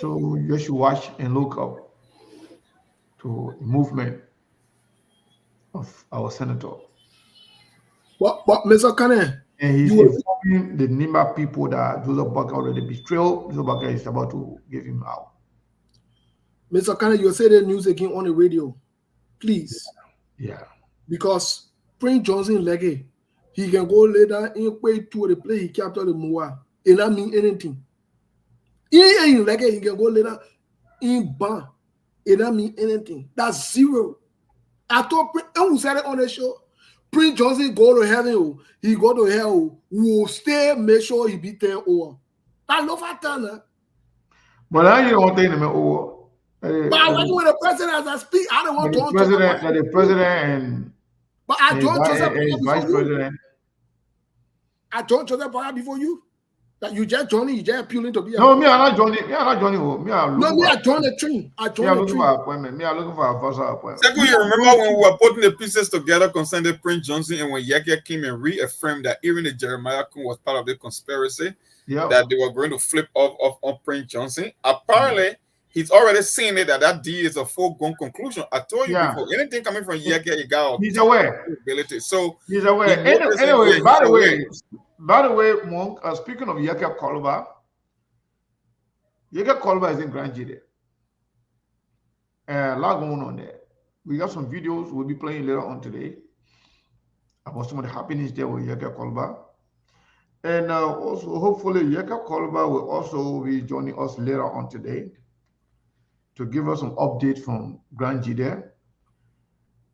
So you should watch and look up to the movement of our senator. But Mr. Kane, And he's informing the Nimba people that Joseph Boakai already betrayed. Joseph Boakai is about to give him out. Mr. Kane, you say the news again on the radio, please. Yeah. Because Prince Johnson Legge, he can go later in way to the play he captured the Mua. It not mean anything. In Legge, he can go later in Ban. It not mean anything. That's zero. I told Prince, and we said it on the show. Prince Johnson go to heaven, he go to hell, will stay, make sure he beat them over. That's no fact. But I don't want to take over. But I working with the president as I speak. I don't want to The president and But I joined As Joseph Boyka before vice you. president. I joined Joseph Boyka before you. That you just joining, you just appealing to be a No, me, I'm not joining. Me, I'm not joining. Me, I'm No, looking me, for. I joined the train. I Me, I'm joined the looking train. for appointment. Me, I'm looking for a first appointment. Second, you remember when we were putting the pieces together concerning Prince Johnson, and when Yeke came and reaffirmed that even the Jeremiah Kun was part of the conspiracy, that they were going to flip off on Prince Johnson. Apparently, he's already seen it that deal is a foregone conclusion. I told you before, anything coming from Yeke, you got he's aware. Ability. So He's aware. Anyway, by the way, Monk. Speaking of Yeke Kolba is in Grand Gedeh. A lot going on there. We got some videos we'll be playing later on today about some of the happenings there with Yeke Kolba. And also, hopefully, Yeke Kolba will also be joining us later on today to give us some update from Grand Gedeh.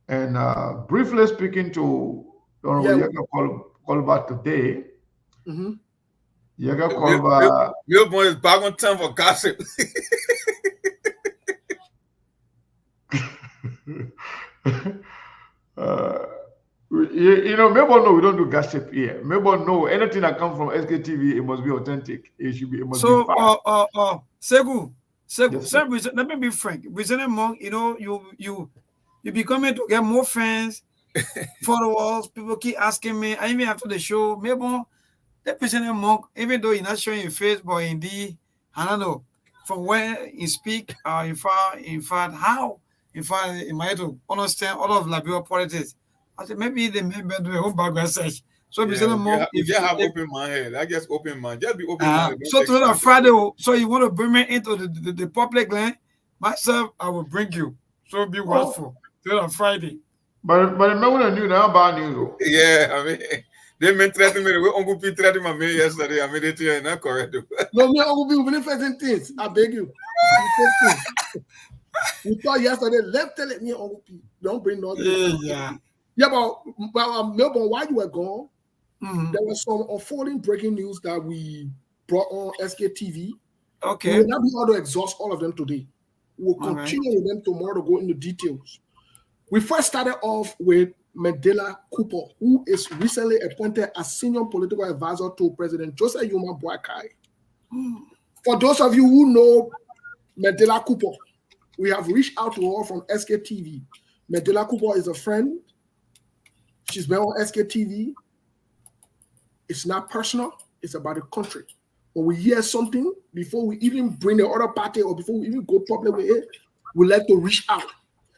And briefly speaking to Yeke Kolba today, Yeke Kolba. Your boy is back on time for gossip. You know, maybe we don't do gossip here. Maybe anything that comes from SKTV, it must be authentic. It should be. It must be fact. Segu, Yes, let me be frank. President Monk, you know, you becoming to get more fans, followers. People keep asking me. I even after the show, maybe the President Monk, even though he's not showing your face, but indeed, I don't know from where he speak. In fact, how. In fact, he might to understand all of Liberia politics. I said maybe they may do a whole background search. So President Monk, if you have open mind, I guess open mind. Just be open minded. So to the Friday, so you want to bring me into the public land? Myself, I will bring you. So be watchful. Till on Friday. But remember when I knew that bad news. Yeah, I mean, they meant threatening me. We Uncle Pete threatened my man yesterday. I made it here, not correct. No, me Uncle Pete, we first things. I beg you. We thought yesterday, left telling me Uncle Pete, don't bring nothing. Yeah, but Melbourne, while you were gone, there was some unfolding breaking news that we brought on SKTV. Okay. We will not be able to exhaust all of them today. We'll continue with them tomorrow to go into details. We first started off with Mandela Cooper, who is recently appointed as senior political advisor to President Joseph Boakai. For those of you who know Mandela Cooper, we have reached out to her from SKTV. Mandela Cooper is a friend. She's been on SKTV. It's not personal. It's about the country. When we hear something, before we even bring the other party or before we even go public with it, we like to reach out.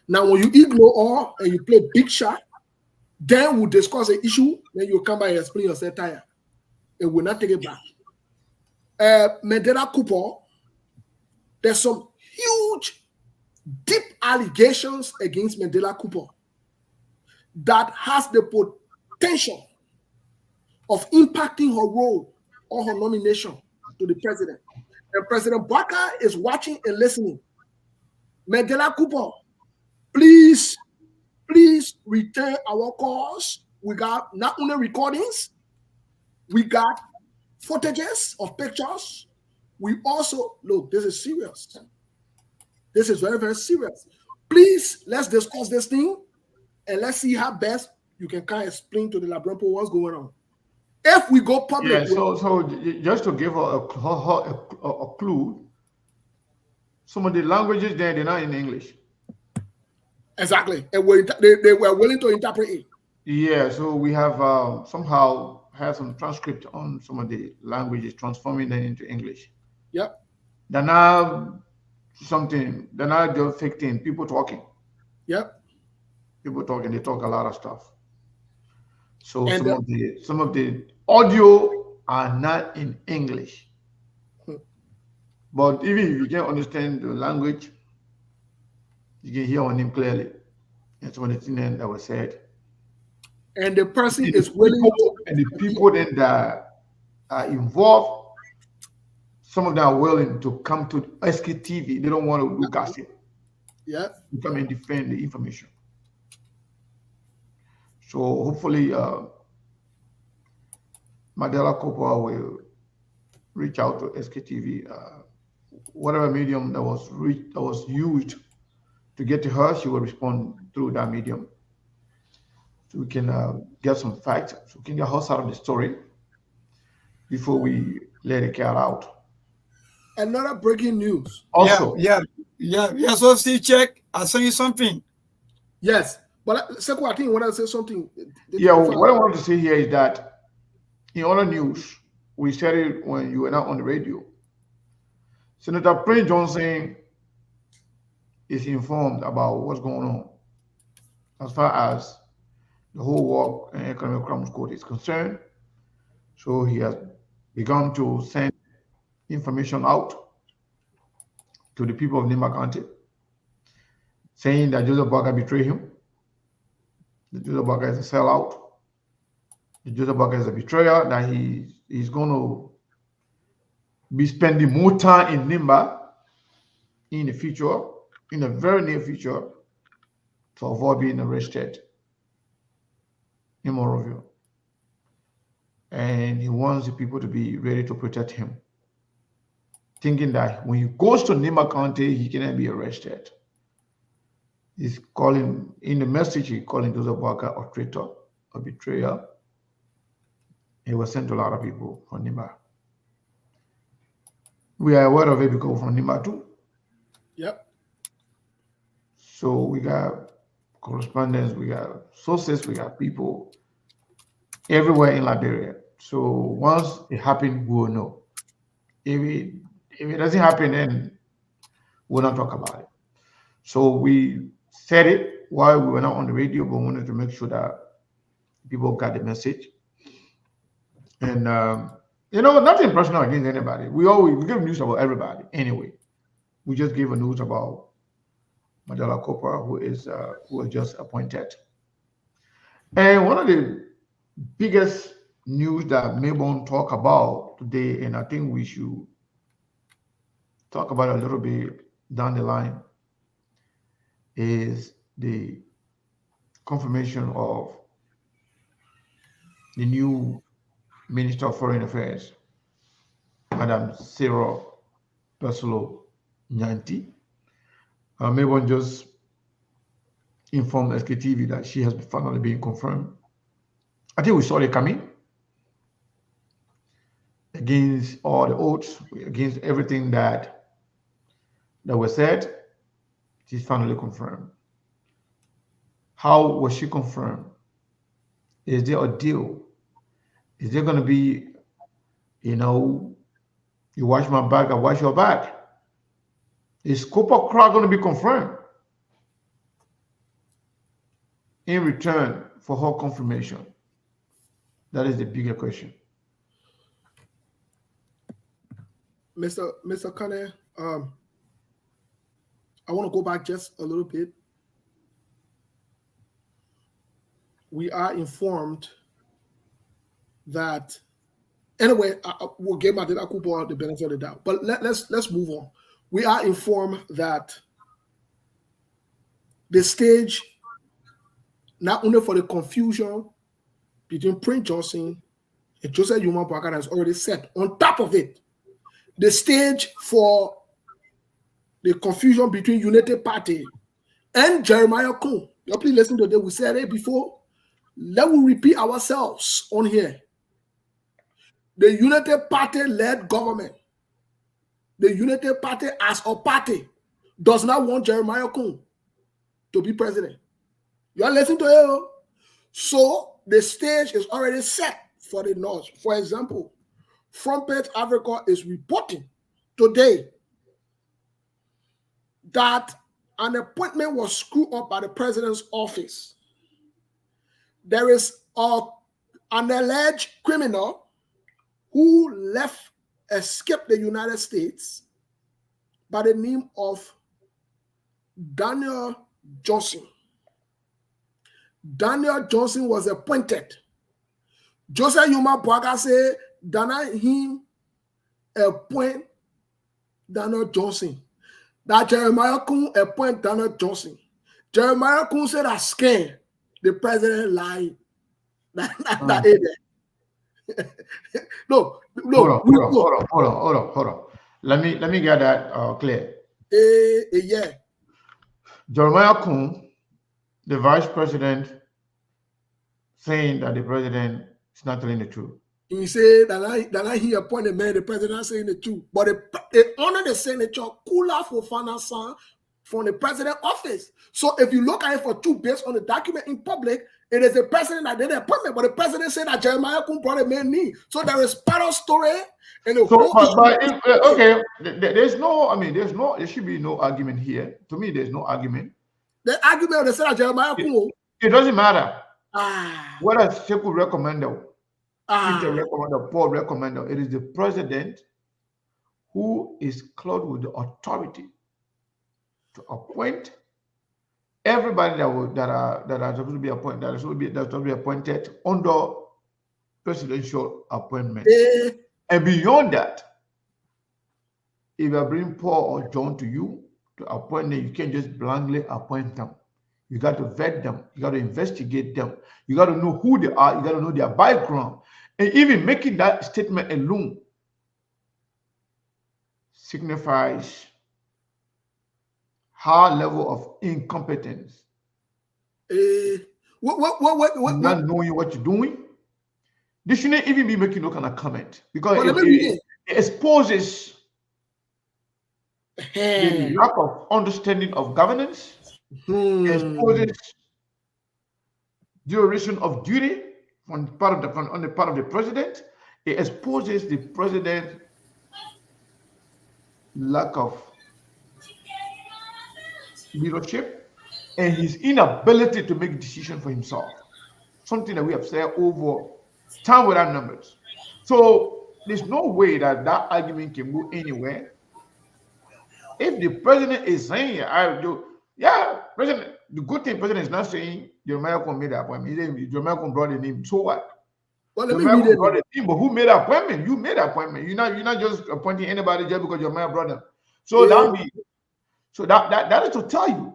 Now, when you ignore her and you play big shot, then we'll discuss the issue. Then you'll come back and explain yourself tired. And we'll not take it back. Mandela Cooper, there's some huge, deep allegations against Mandela Cooper that has the potential of impacting her role or her nomination to the president. And President Boakai is watching and listening. Mandela Cooper, please return our calls. We got not only recordings, we got footages of pictures. We also, look, this is serious. This is very, very serious. Please, let's discuss this thing and let's see how best you can kind of explain to the Liberian people what's going on. If we go public, so just to give her a clue, some of the languages there, they're not in English. Exactly, and they were willing to interpret it. Yeah, so we have somehow have some transcript on some of the languages, transforming them into English. Yep. They're not just fake thing. People talking. Yep. People talking. They talk a lot of stuff. So some of the audio are not in English. But even if you can't understand the language, you can hear on him clearly. That's one of the things that was said. And the person is willing to, and the people then that are involved, some of them are willing to come to SKTV. They don't want to do gossip. Yeah. To come and defend the information. So hopefully Mandela Cooper will reach out to SKTV. Whatever medium that was used to get to her, she will respond through that medium. so we can get some facts, so we can get horse out of the story before we let the cat out. Another breaking news. Also, Yeah. So Steve, check. I'll send you something. Yes, but Seko, I think you want to say something. yeah, what I want to say here is that in other news, we said it when you were not on the radio. Senator Prince Johnson is informed about what's going on as far as the whole war and economic crimes court is concerned. So he has begun to send information out to the people of Nima County, saying that Joseph Barker betrayed him, that Joseph Barker is a sellout, that Joseph Barker is a betrayer, that he's going to be spending more time in Nimba in the future, in the very near future, to avoid being arrested in Monrovia. And he wants the people to be ready to protect him, thinking that when he goes to Nima County, he cannot be arrested. He's calling, in the message, he's calling Joseph Barker a traitor, a betrayer. It was sent to a lot of people from Nima. We are aware of it because from Nima too. Yep. So we got correspondence, we got sources, we got people everywhere in Liberia. So once it happened, we will know. If it doesn't happen, then we'll not talk about it. So we said it while we were not on the radio, but we wanted to make sure that people got the message. And nothing personal against anybody. We give news about everybody anyway. We just gave a news about Mandela Cooper, who was just appointed. And one of the biggest news that Mayborn talk about today, and I think we should talk about it a little bit down the line, is the confirmation of the new Minister of Foreign Affairs, Madam Sarah Pesolo Nyanti. Mayborn just informed SKTV that she has finally been confirmed. I think we saw it coming. Against all the odds, against everything that was said, she's finally confirmed. How was she confirmed? Is there a deal? Is there going to be, you watch my back, I watch your back? Is Cooper Crowd going to be confirmed in return for her confirmation? That is the bigger question. Mr. Kane, I want to go back just a little bit. We are informed that, anyway, we'll give Madela Cooper the benefit of the doubt, but let's move on. We are informed that the stage, not only for the confusion between Prince Johnson and Joseph Yuma Barker, has already set. On top of it, the stage for the confusion between United Party and Jeremiah Kuhn. You please listen to that. We said it before. Let me repeat ourselves on here. The United Party led government, the United Party as a party, does not want Jeremiah Kuhn to be president. You are listening to it? So the stage is already set for the North. For example, Front Page Africa is reporting today that an appointment was screwed up by the president's office. There is an alleged criminal who escaped the United States by the name of Daniel Johnson. Daniel Johnson was appointed. Joseph Yuma Barker said, Dana him appoint Daniel Johnson. That Jeremiah Kuhn appoint Daniel Johnson. Jeremiah Kuhn said that scam. The president lied. That is it. No. Hold on. Let me get that clear. Yeah. Jeremiah Kuhn, the vice president saying that the president is not telling the truth. He said that he appointed man, the president saying the truth. But it honored the signature Kula Fofana San from the president office. So if you look at it for two based on the document in public, it is the president that did the appointment, but the president said that Jeremiah Kun brought a man in. So there is part of story and the whole okay, there's no, I mean, there should be no argument here. To me, there's no argument. The argument they said that Jeremiah Kun. It doesn't matter. Whether Sekou recommend if they recommend or Paul recommend, it is the president who is clothed with the authority to appoint everybody that are supposed to be appointed, that are supposed to be appointed under presidential appointment. And beyond that, if I bring Paul or John to you to appoint them, you can't just blankly appoint them. You got to vet them. You got to investigate them. You got to know who they are. You got to know their background. And even making that statement alone signifies high level of incompetence. Not knowing what you're doing. They shouldn't even be making no kind of comment because it exposes the lack of understanding of governance. It exposes duration of duty on the part of the president. It exposes the president's lack of leadership and his inability to make decisions for himself. Something that we have said over time without numbers. So there's no way that argument can go anywhere. If the president is saying, president, the good thing president is not saying Jeremiah Kun made the appointment. Jeremiah Kun brought the name. So what? Jeremiah Kun brought the name, but who made the appointment? You made the appointment. You're not just appointing anybody just because Jeremiah brought them. So that is to tell you.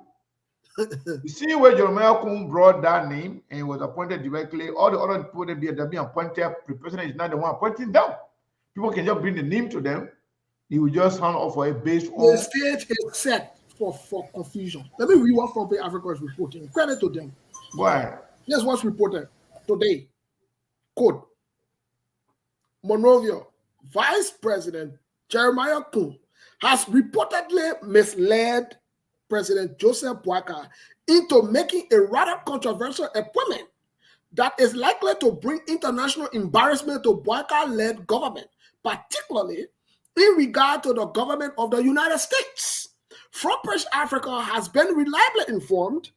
You see where Jeremiah Kun brought that name and was appointed directly, all the other people that are being appointed, the president is not the one appointing them. People can just bring the name to them. He will just hand off for a based on. The stage is set for confusion. Let me read what Front Page Africa is reporting. Credit to them. Why? Here's what's reported today. Quote: Monrovia Vice President Jeremiah Kun has reportedly misled President Joseph Boakai into making a rather controversial appointment that is likely to bring international embarrassment to Boakai-led government, particularly in regard to the government of the United States. Front Page Africa has been reliably informed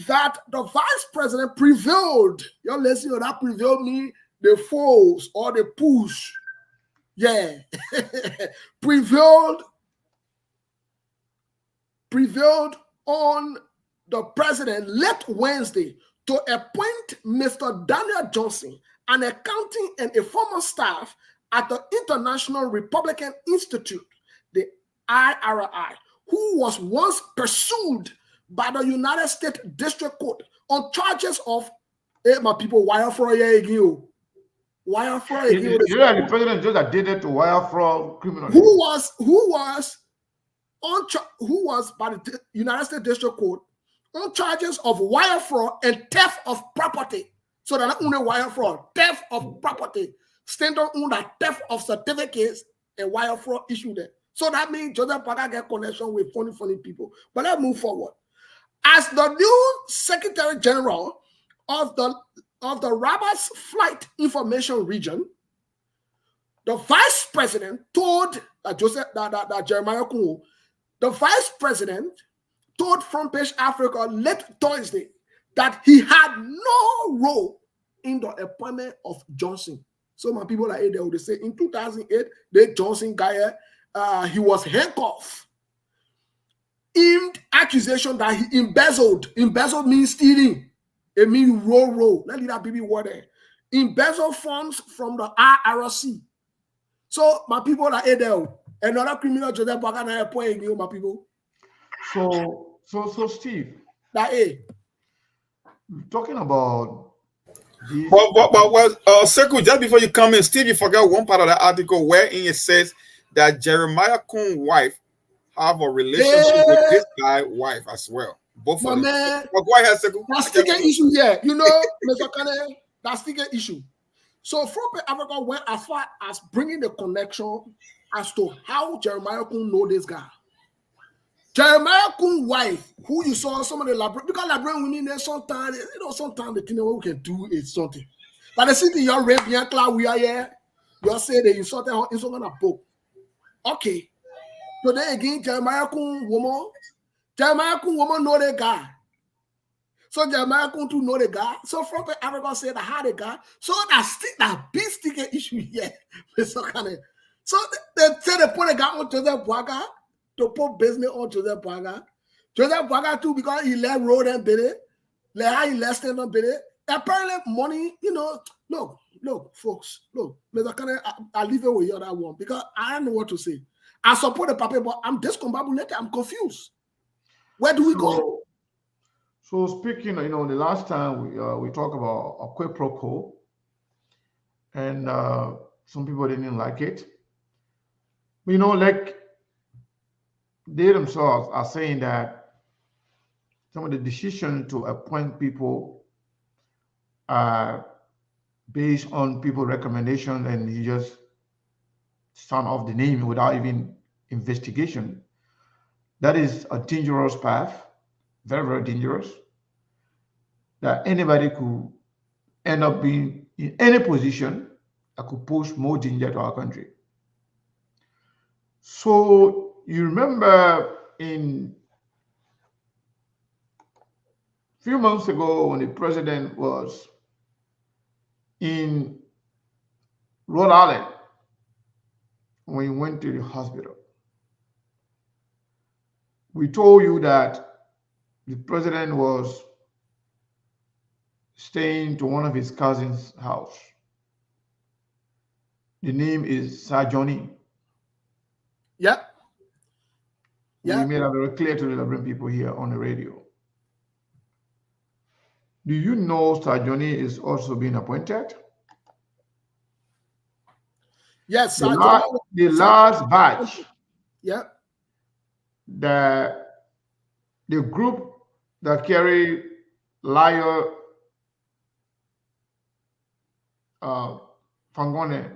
that the vice president prevailed. You're listening, that prevailed me, the foes or the push. Yeah. prevailed on the president late Wednesday to appoint Mr. Daniel Johnson, an accounting and a former staff at the International Republican Institute, the IRI, who was once pursued by the United States District Court on charges of, my people, wire fraud. Wire fraud. The president just added to wire fraud criminal. Who was by the United States District Court on charges of wire fraud and theft of property. So they're not only wire fraud, theft of property. Stand on that theft of certificates and wire fraud issue there. So that means Joseph Boakai get connection with funny people. But let's move forward. As the new Secretary General of the Roberts Flight Information Region, the Vice President told Jeremiah Kun, the Vice President told Front Page Africa late Thursday that he had no role in the appointment of Johnson. So my people are there, they say in 2008, the Johnson guy, he was handcuffed. In accusation that he embezzled. Embezzled means stealing. It means roll. Let me that baby word there. Embezzle funds from the IRC. So my people are there. Another criminal Joseph Boakai appointed you, my people. So Steve. That A. Talking about this. Sekou, just before you come in, Steve, you forgot one part of the article wherein it says that Jeremiah Kun's wife have a relationship with this guy's wife as well. Both of them. Man, go ahead, Sekou. that's still an issue here. You know, Mr. Kane, That's the issue. So Front Africa went as far as bringing the connection as to how Jeremiah Kun know this guy. Jeremiah Kun's wife, who you saw some of the librarian, because librarian we need there sometimes, sometimes the thing we can do is something. But the city you're Arabian cloud we are here, you say that you saw that in some kind of book. Okay. Today again, Jeremiah Kun woman know the guy. So Jeremiah Kun to know the guy. So Front Africa said I had a guy. So that's that big sticker issue here. So they say they put a guy on Joseph Boaga to put business on Joseph Boaga. Joseph Boaga too, because he let road and bid it. Let how he let stand on bid it. Apparently money, look, folks, look, I'll leave it with you that one because I don't know what to say. I support the paper, but I'm discombobulated. I'm confused. Where do we go? So speaking, the last time we talked about a quid pro quo, and some people didn't like it. Like they themselves are saying that some of the decision to appoint people are based on people's recommendation, and you just sign off the name without even investigation. That is a dangerous path, very, very dangerous, that anybody could end up being in any position that could pose more danger to our country. So you remember in a few months ago when the president was in Rhode Island, when he went to the hospital, we told you that the president was staying to one of his cousins' house. The name is Sir Johnny. Yep. We made that very clear to the Liberian people here on the radio. Do you know Sir Johnny is also being appointed? Yes, the last batch. Yeah. The group that carry liar Fangone,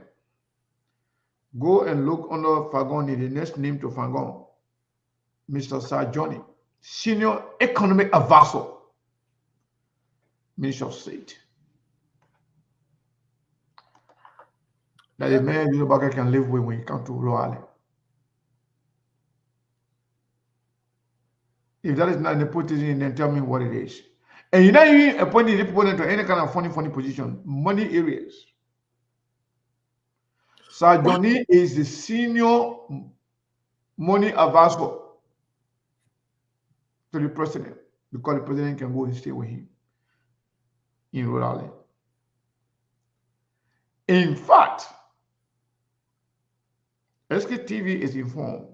go and look under Fangone, the next name to Fangon, Mr. Sir Johnny, Senior Economic Advisor, Minister of State. That the man Yunubaga can live with when he comes to Rwanda. If that is not nepotism, then tell me what it is. And you're not even appointing people into any kind of funny position, money areas. Sir Johnny is the senior money advisor to the president, because the president can go and stay with him in Rhode Island. In fact, SKTV is informed.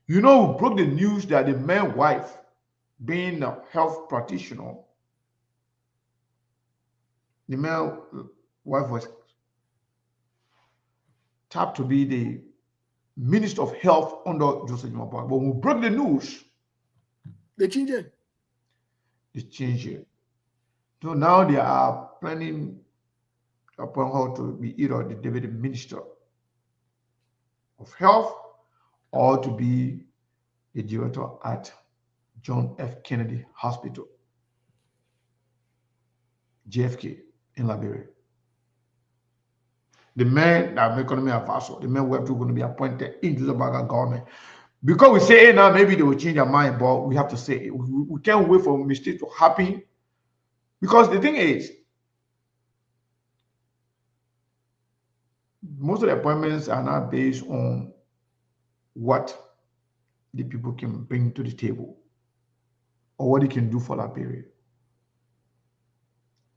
We broke the news that the man's wife, being a health practitioner, the man's wife was tapped to be the Minister of Health under Joseph Jumapong. But when we broke the news, they changed it. They changed it. So now they are planning upon her to be either the Deputy Minister of Health or to be the director at John F. Kennedy Hospital, JFK in Liberia. The man that I'm economy advisor, the man who are going to be appointed into the government. Because we say, hey, now maybe they will change their mind, but we have to say we can't wait for a mistake to happen. Because the thing is, most of the appointments are not based on what the people can bring to the table or what they can do for that period.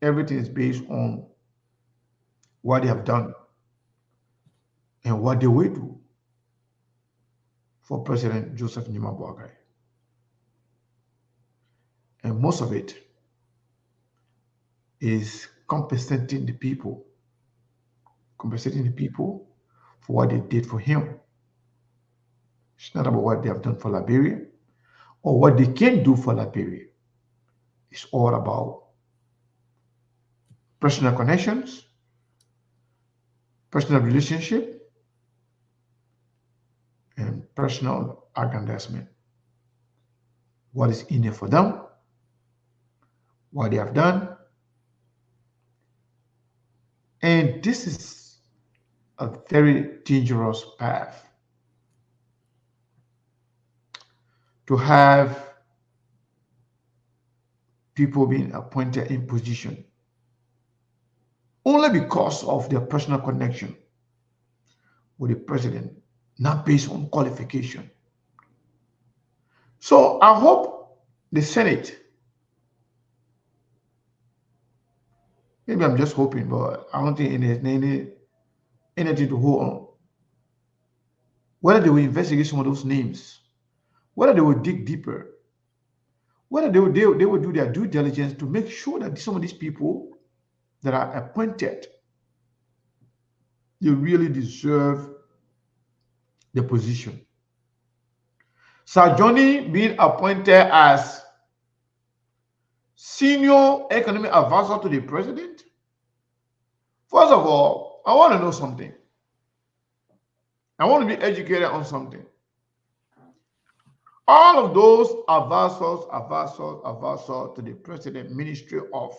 Everything is based on what they have done and what they will do for President Joseph Nima. And most of it is compensating the people for what they did for him. It's not about what they have done for Liberia or what they can do for Liberia. It's all about personal connections, personal relationship, and personal aggrandizement. What is in it for them, what they have done. And this is a very dangerous path to have people being appointed in position only because of their personal connection with the president, not based on qualification. So I hope the Senate, maybe I'm just hoping, but I don't think anything to hold on. Whether they will investigate some of those names, whether they will dig deeper, whether they will do their due diligence to make sure that some of these people that are appointed, they really deserve the position. Sir Johnny being appointed as senior economic advisor to the president. First of all, I want to know something. I want to be educated on something. All of those advisors to the president, Ministry of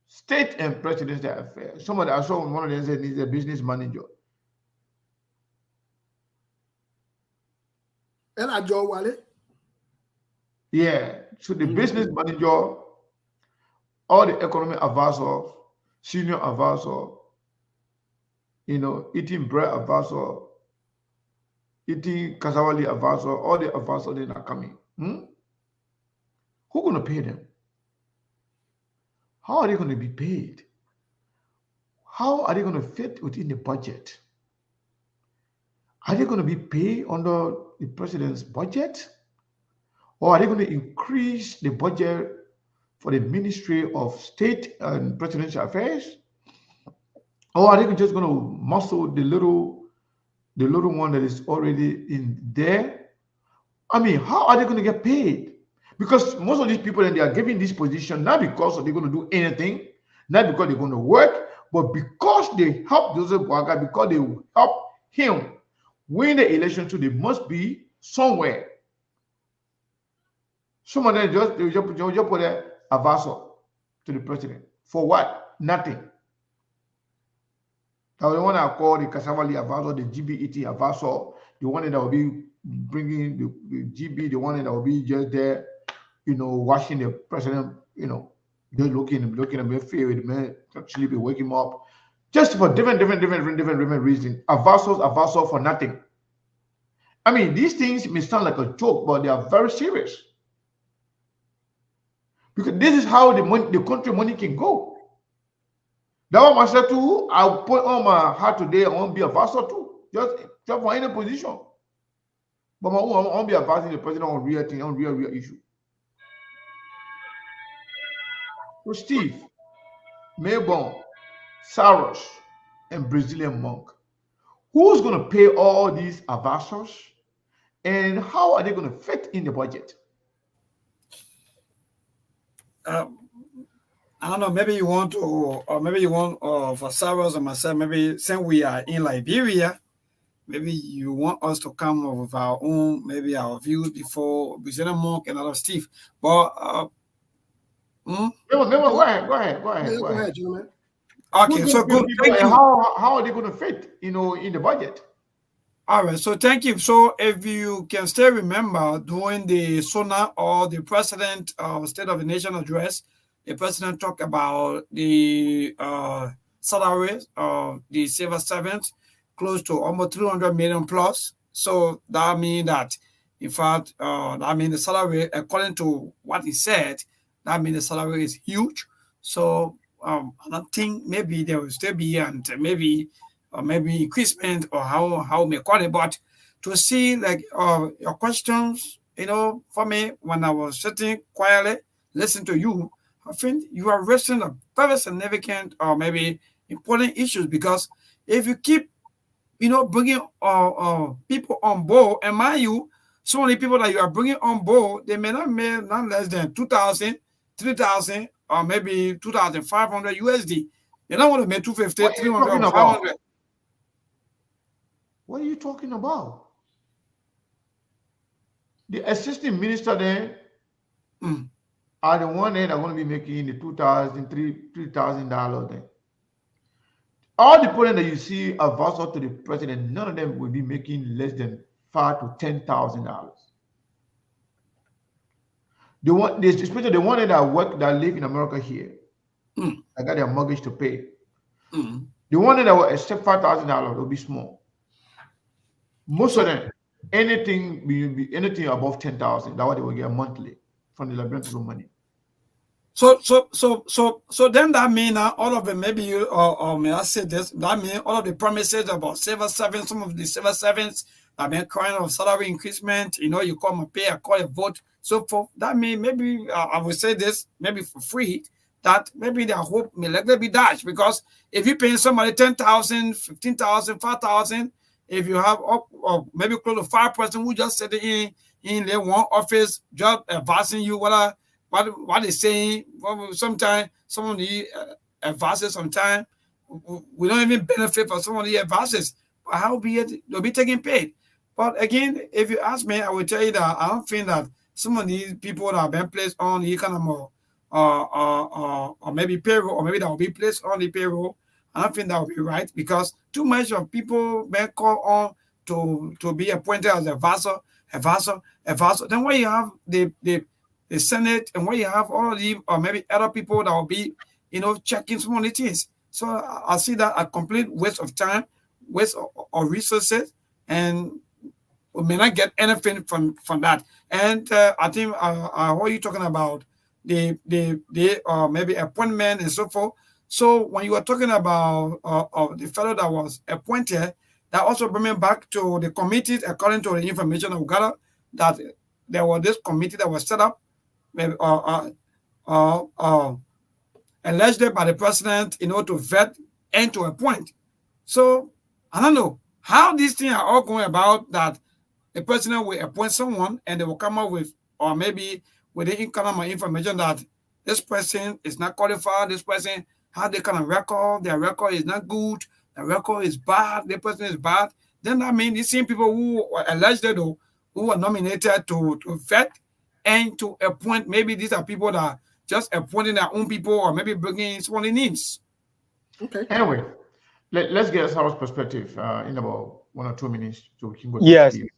State and Presidential Affairs. Somebody I saw one of them said he's a business manager. And Joe Wale. Yeah. So the business manager, all the economic advisors, senior advisor, eating bread advisor, eating cassava advisor, all the advisors that are coming. Who gonna pay them? How are they going to be paid? How are they going to fit within the budget? Are they going to be paid under the president's budget? Or are they going to increase the budget for the Ministry of State and Presidential Affairs? Or are they just going to muscle the little one that is already in there? I mean, how are they going to get paid? Because most of these people, and they are given this position not because they're going to do anything, not because they're going to work, but because they help Joseph Boaga, because they help him win the election. So they must be somewhere. Some of them just put an advisor to the president. For what? Nothing. Now the one I call the Kasavali advisor, the GBET advisor, the one that will be bringing the GB, the one that will be just there, watching the president, just looking at me, fear with the man, actually be waking him up, just for different reasons. Advisors for nothing. I mean, these things may sound like a joke, but they are very serious. Because this is how the country money can go. That one myself too, I'll put on my heart today, I want to be a advisor too, just for any position. But I want to be advising the president on real thing, on real issue. So Steve, Melbourne, Saros, and Brazilian Monk, who's going to pay all these advisors, and how are they going to fit in the budget? I don't know. Maybe you want to, or maybe you want for Saros and myself. Maybe since we are in Liberia, maybe you want us to come up with our own, maybe our views before Brazilian Monk and other Steve. But Go ahead, gentlemen. Okay, so good. Thank you. How are they going to fit, in the budget? All right, so thank you. So if you can still remember during the SONA or the President State of the Nation address, the president talked about the salaries of the civil servants close to almost 300 million plus. So that means that, in fact, the salary, according to what he said, that means the salary is huge. So I don't think maybe there will still be maybe increasement or how we may call it. But to see your questions, for me, when I was sitting quietly listening to you, I think you are raising a very significant or maybe important issues, because if you keep, bringing people on board, and mind you, so many people that you are bringing on board, they may not make not less than 2,000, 3,000, or maybe 2,500 USD. They don't want to make 250, What are you 300, talking or about? 500. What are you talking about? The assistant minister there Mm. are the one that are going to be making the $2,000, $3,000 then. All the people that you see advisor to the president, none of them will be making less than $5,000 to $10,000. The one, especially the one that work that live in America here, Mm. I got their mortgage to pay. Mm. The one that will accept $5,000 will be small. Most of So, them, anything above 10,000, that's what they will get monthly from the Liberian people money. so then that mean all of them, maybe you, or may I say this, that mean all of the promises about civil servants, some of the civil servants have been crying of salary increasement, you come and pay, I call a vote, so forth. That mean maybe I would say this, maybe for free, that maybe their hope may likely be dashed, because if you paying somebody 10,000, 15,000, 5,000, if you have or maybe close to 5% who just sitting in their one office job advising you what they saying. Sometimes some of the advices, sometimes we don't even benefit from some of the advices. But how be it, they'll be taking paid. But again, if you ask me, I will tell you that I don't think that some of these people that have been placed on the kind of more or maybe payroll, or maybe that will be placed on the payroll, I don't think that will be right, because too much of people being called on to be appointed as advisor. Then when you have the Senate, and when you have all of the or maybe other people that will be checking some of the things. So I see that a complete waste of time, waste of resources, and we may not get anything from that. And I think what you're talking about, the maybe appointment and so forth. So when you were talking about the fellow that was appointed, that also bring me back to the committees. According to the information of Ghana, that there was this committee that was set up, uh, uh, alleged by the president, to vet and to appoint. So I don't know how these things are all going about, that the president will appoint someone and they will come up with, or maybe with the income information that this person is not qualified, this person has the kind of record, their record is not good, the record is bad, the person is bad. Then that means the same people who were alleged, who were nominated to vet and to appoint, maybe these are people that are just appointing their own people, or maybe bringing someone in names. Okay. Anyway, let's get Sarah's perspective in about 1 or 2 minutes so we can go to Yes. Steve.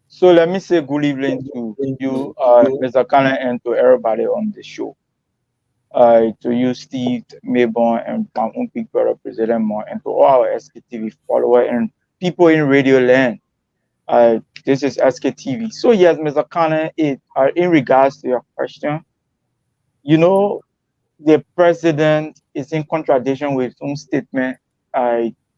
So let me say good evening to you, Mr. Cannon, and to everybody on the show. To you, Steve, Mayborn, and my own big brother, President Mo, and to all our SKTV followers and people in Radio Land. This is SKTV. So yes, Mr. Cannon, in regards to your question, the president is in contradiction with his own statement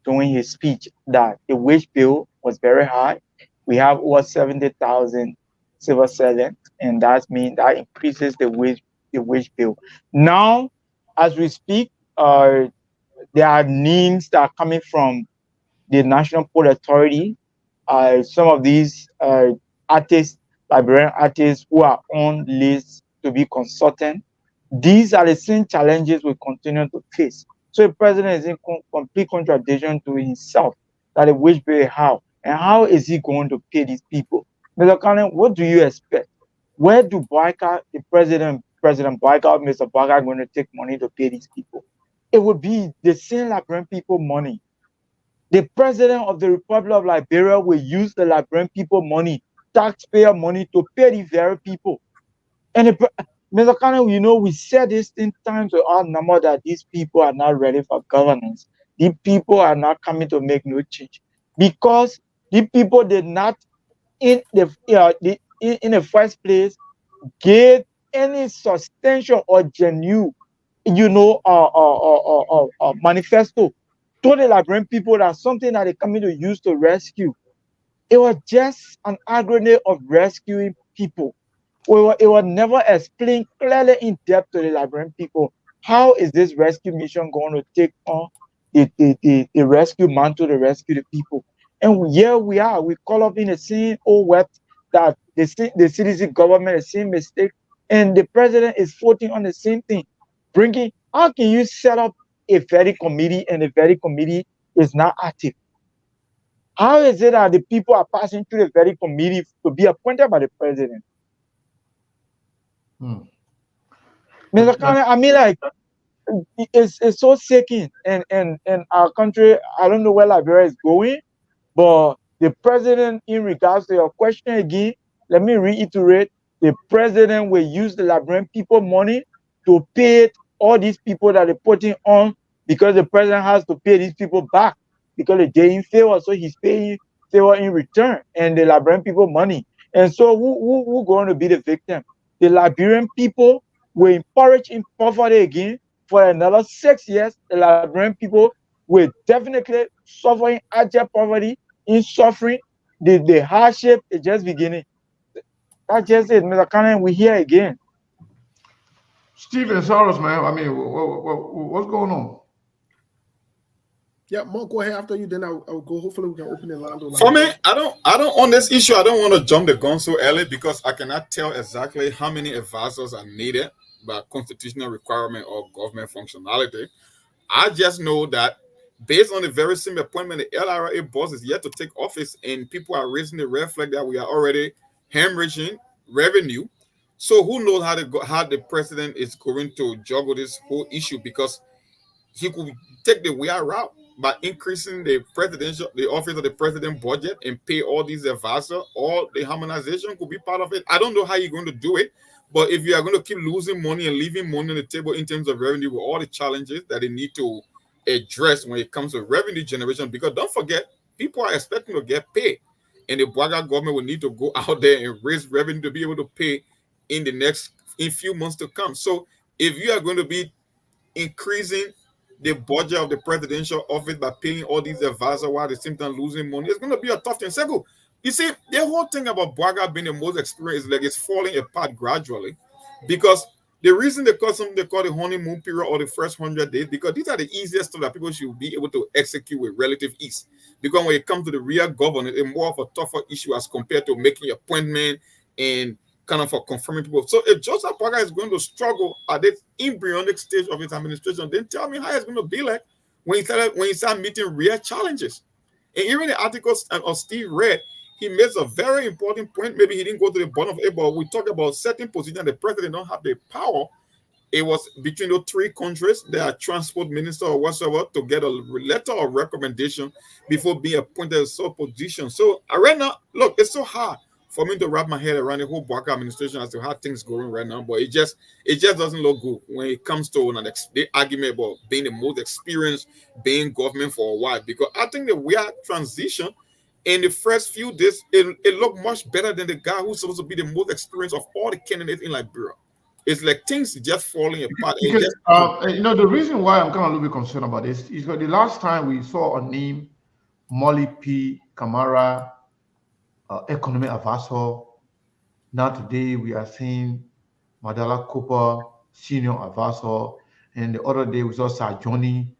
during his speech that the wage bill was very high. We have over 70,000 civil servants, and that means that increases the wage bill. Now, as we speak, there are names that are coming from the National Port Authority. Some of these artists, Liberian artists, who are on lists to be consultant. These are the same challenges we continue to face. So the president is in complete contradiction to himself, that the wage bill is how, and how is he going to pay these people? Mr. Cannon, what do you expect? Where do President Boyka, Mr. Boyka, going to take money to pay these people? It would be the same Liberian people money. The president of the Republic of Liberia will use the Liberian people money, taxpayer money, to pay these very people. And Mr. Cannon, we said this in times with our number that these people are not ready for governance. These people are not coming to make no change, because these people did not, in the first place, give any substantial or genuine, manifesto to the Liberian people that something that they're coming to use to rescue. It was just an aggregate of rescuing people. It was never explained clearly in depth to the Liberian people. How is this rescue mission going to take on the rescue mantle to rescue the people? And here we are. We call up in the same old web that the CDC government, the same mistake, and the president is voting on the same thing. How can you set up a vetting committee and the vetting committee is not active? How is it that the people are passing through the vetting committee to be appointed by the president? Mr. Kane, I mean, like, it's so sickening. And our country, I don't know where Liberia is going, but the president, in regards to your question again, let me reiterate, the president will use the Liberian people money to pay all these people that they're putting on, because the president has to pay these people back because they did in favor, so he's paying favor in return, and the Liberian people money. And so who going to be the victim? The Liberian people will encourage in poverty again for another 6 years. The Liberian people will definitely suffer in abject poverty, in suffering. The hardship is just beginning. That's just it, Mr. Cannon. We're here again. Stephen Soros, man. I mean, what's going on? Yeah, Mark, go ahead after you. Then I'll go. Hopefully, we can open the line. For me, I don't on this issue. I don't want to jump the gun so early because I cannot tell exactly how many advisors are needed by constitutional requirement or government functionality. I just know that based on the very same appointment, the LRA boss is yet to take office, and people are raising the red flag that we are already hemorrhaging revenue. So who knows how the president is going to juggle this whole issue, because he could take the way route by increasing the office of the president budget and pay all these advisors. All the harmonization could be part of it. I don't know how you're going to do it, but if you are going to keep losing money and leaving money on the table in terms of revenue with all the challenges that they need to address when it comes to revenue generation, because don't forget, people are expecting to get paid, and the Bwaga government will need to go out there and raise revenue to be able to pay in few months to come. So if you are going to be increasing the budget of the presidential office by paying all these advisors while at the same time losing money, it's going to be a tough thing. Second, you see, the whole thing about Bwaga being the most experienced is like it's falling apart gradually, because the reason they call something they call the honeymoon period or the first 100 days, because these are the easiest stuff that people should be able to execute with relative ease. Because when it comes to the real governance, it's more of a tougher issue as compared to making appointment and kind of for confirming people. So if Joseph Bwaga is going to struggle at this embryonic stage of his administration, then tell me how it's going to be like when he start meeting real challenges. And even the articles of Steve read, he makes a very important point. Maybe he didn't go to the bottom of it, but we talk about certain positions the president don't have the power. It was between those three countries, their transport minister or whatsoever, to get a letter of recommendation before being appointed to such position. So right now, look, it's so hard for me to wrap my head around the whole Bwaga administration as to how things going right now, but it just doesn't look good when it comes to the argument about being the most experienced, being government for a while. Because I think that we are transition in the first few days, it looked much better than the guy who's supposed to be the most experienced of all the candidates in Liberia. It's like things just falling apart. Because, the reason why I'm kind of a little bit concerned about this is that the last time we saw a name, Molly P. Kamara, economic advisor. Now today we are seeing Madala Cooper, senior advisor, and the other day we saw Sir Johnny,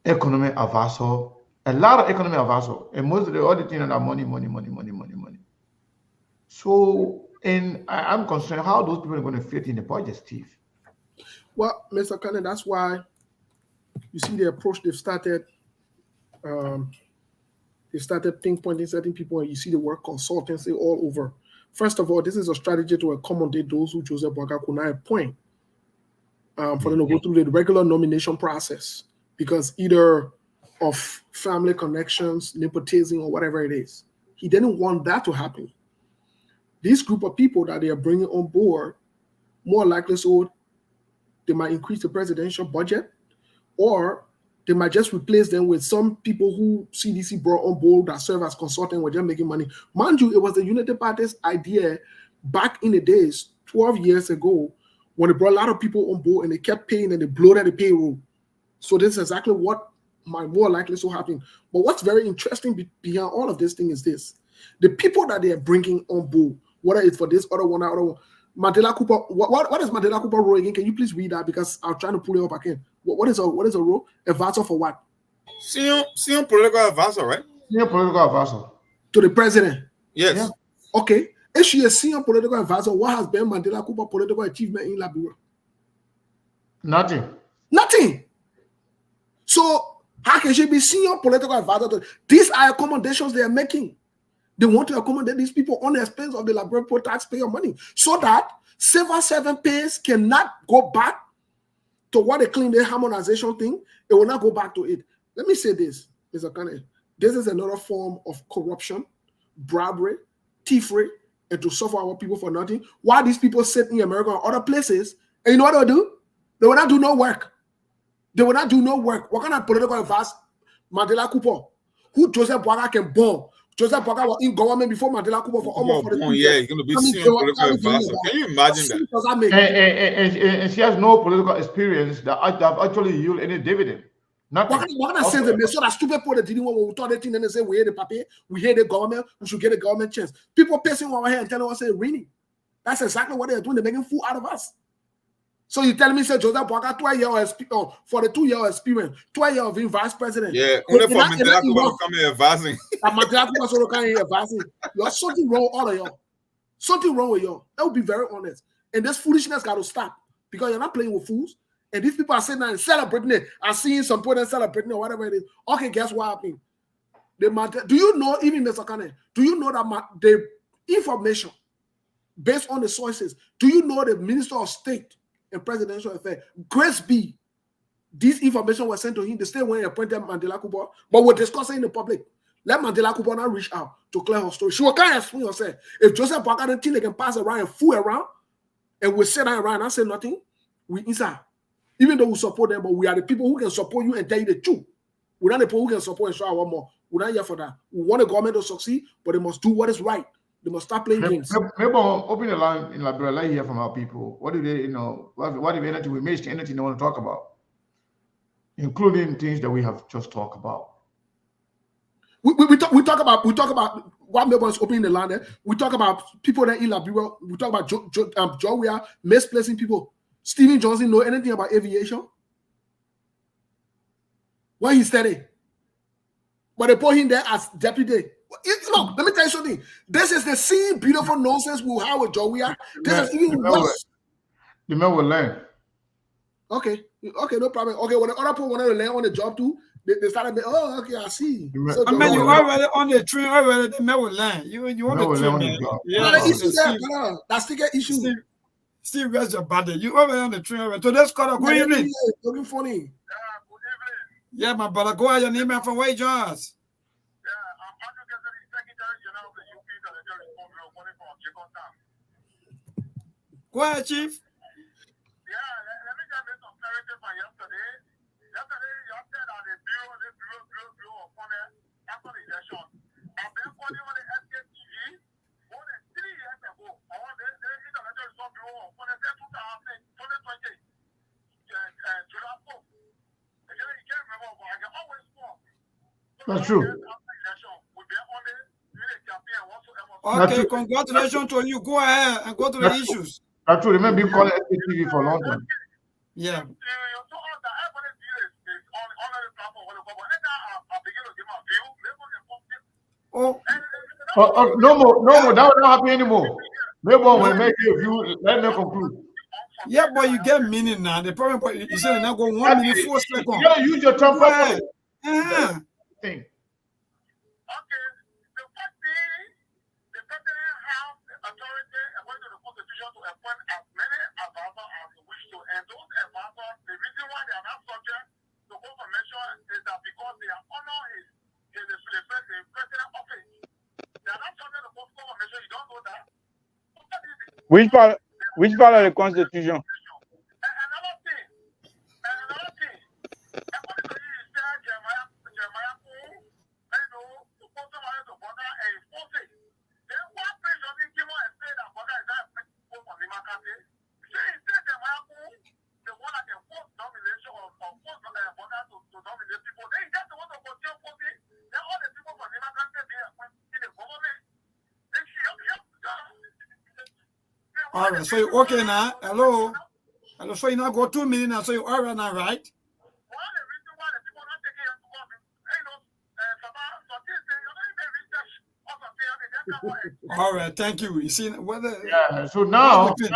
economic advisor. A lot of economic advisor, and most of the other things are money. So, and I'm concerned how those people are going to fit in the budget, Steve. Well, Mr. Cannon, that's why you see the approach they've started. They started pinpointing certain people, and you see the word consultancy all over. First of all, this is a strategy to accommodate those who Joseph Bwaga could not appoint for them to go through the regular nomination process, because either of family connections, nepotism, or whatever it is. He didn't want that to happen. This group of people that they are bringing on board, more likely so they might increase the presidential budget, or they might just replace them with some people who CDC brought on board that serve as consultants, were just making money. Mind you, it was the United Party's idea back in the days, 12 years ago, when they brought a lot of people on board and they kept paying and they bloated the payroll. So this is exactly what might more likely so happen. But what's very interesting beyond all of this thing is this: the people that they are bringing on board, whether it's for this other one, Mandela Cooper. What is Mandela Cooper role again? Can you please read that, because I'm trying to pull it up again. What is a role? Advisor for what? Senior political advisor, right? Senior political advisor to the president. Yes. Yeah. Okay. If she is senior political advisor, what has been Mandela Cooper political achievement in Liberia? Nothing. Nothing. So how can she be senior political advisor? These are accommodations they are making. They want to accommodate these people on the expense of the Liberia taxpayer money, so that civil servant pays cannot go back to what they claim the harmonization thing. It will not go back to it. Let me say this, Mr. Kane. This is another form of corruption, bribery, thievery, and to suffer our people for nothing. While these people sit in America or other places, and you know what they'll do? They will not do no work. They will not do no work. What kind of political advice Mandela Cooper, who Joseph Boaga can bomb? Joseph Boaga was in government before Mandela Cooper for almost 42 years. Yeah, he's going to be senior political advisor. Can you imagine that? And she has no political experience that actually yield any dividend. Nothing. What can I say? They saw that stupid people that didn't want to talk that thing and they say we hate the paper, we hate the government, we should get a government chance. People pacing over here and telling us say really. That's exactly what they're doing. They're making fool out of us. So you tell me, say Joseph Boaga, 12 years experience, 42-year experience, 12 years of being vice president. Yeah, only for Mandela Cooper to come here advising. Mandela Cooper to come here advising. There's something wrong with all of y'all. Something wrong with y'all. That would be very honest. And this foolishness got to stop because you're not playing with fools. And these people are sitting there and celebrating it. I'm seeing some people celebrating it or whatever it is. Okay, guess what happened? Do you know, even Mr. Kane, do you know that the information based on the sources, do you know the Minister of State and Presidential Affairs, Grace B, this information was sent to him the same way he appointed Mandela Cooper, but we're discussing in the public. Let Mandela Cooper not reach out to clear her story. She will kind of explain herself. If Joseph Boaga didn't think they can pass around and fool around, and we sit down around and say nothing, we inside. Even though we support them, but we are the people who can support you and tell you the truth. We're not the people who can support and show our more. We're not here for that. We want the government to succeed, but they must do what is right. They must stop playing games. Maybe open the line in Liberia, let hear from our people. What do they, what if anything we missed, anything they want to talk about, including things that we have just talked about. We talk about what Melbourne is opening the line there. We talk about people that in Liberia. We talk about Joe, we are misplacing people. Stephen Johnson know anything about aviation? Where he studied? But they put him there as deputy. Look, let me tell you something. This is the same beautiful nonsense we have with Joe. This is even worse. The man will learn. Okay, no problem. Okay, when the other people wanted to learn on the job too, they started. Okay, I see. So I mean, you already on the train already. The man will learn. You want the train, man. Yeah, that's the issue. Steve, where's your body? You over on the train already. So let's call up. Good evening. Looking funny. Yeah, good evening. Yeah, my brother. Go ahead. Your name and from where you join us. Go ahead, Chief. Yeah, let me just make some clarity from yesterday. Yesterday, you said that the bureau of funding after the election. I've been funding on the SKTV more than 3 years ago. I want the International Resource Bureau of Funding said 2020. July 4th. Again, you can't remember, but I can always fall. That's true. Okay, congratulations to you. Go ahead and go to the issues. That's true. Remember, you called SKTV for a long time. Yeah. Oh, no more. That will not happen anymore. Maybe when make a view, let me conclude. Yeah, but you get meaning now. The problem is you said not go 1 minute 4 seconds. You gotta use your tongue properly. Thing. Okay, the fact is, the president has the authority according to the constitution to appoint as many advisors as he wishes to. And those advisors, the reason why they are not subject to confirmation is that because they are under the president office. They are not subject to confirmation. You don't know that. Which part of the constitution? Another thing. According to you, said Jeremiah, to put somebody to border and enforce it. Then one person came on and said that border is not applicable for Lima County. Say Jeremiah, the one that can force domination or force border to dominate people. Then he just the one to continue forcing. Then all the people from Lima County be in the government. Then she all right, so you okay now? Hello. So you now go 2 minutes now, so you all right now, right? All right, thank you. You see whether Yeah. So now you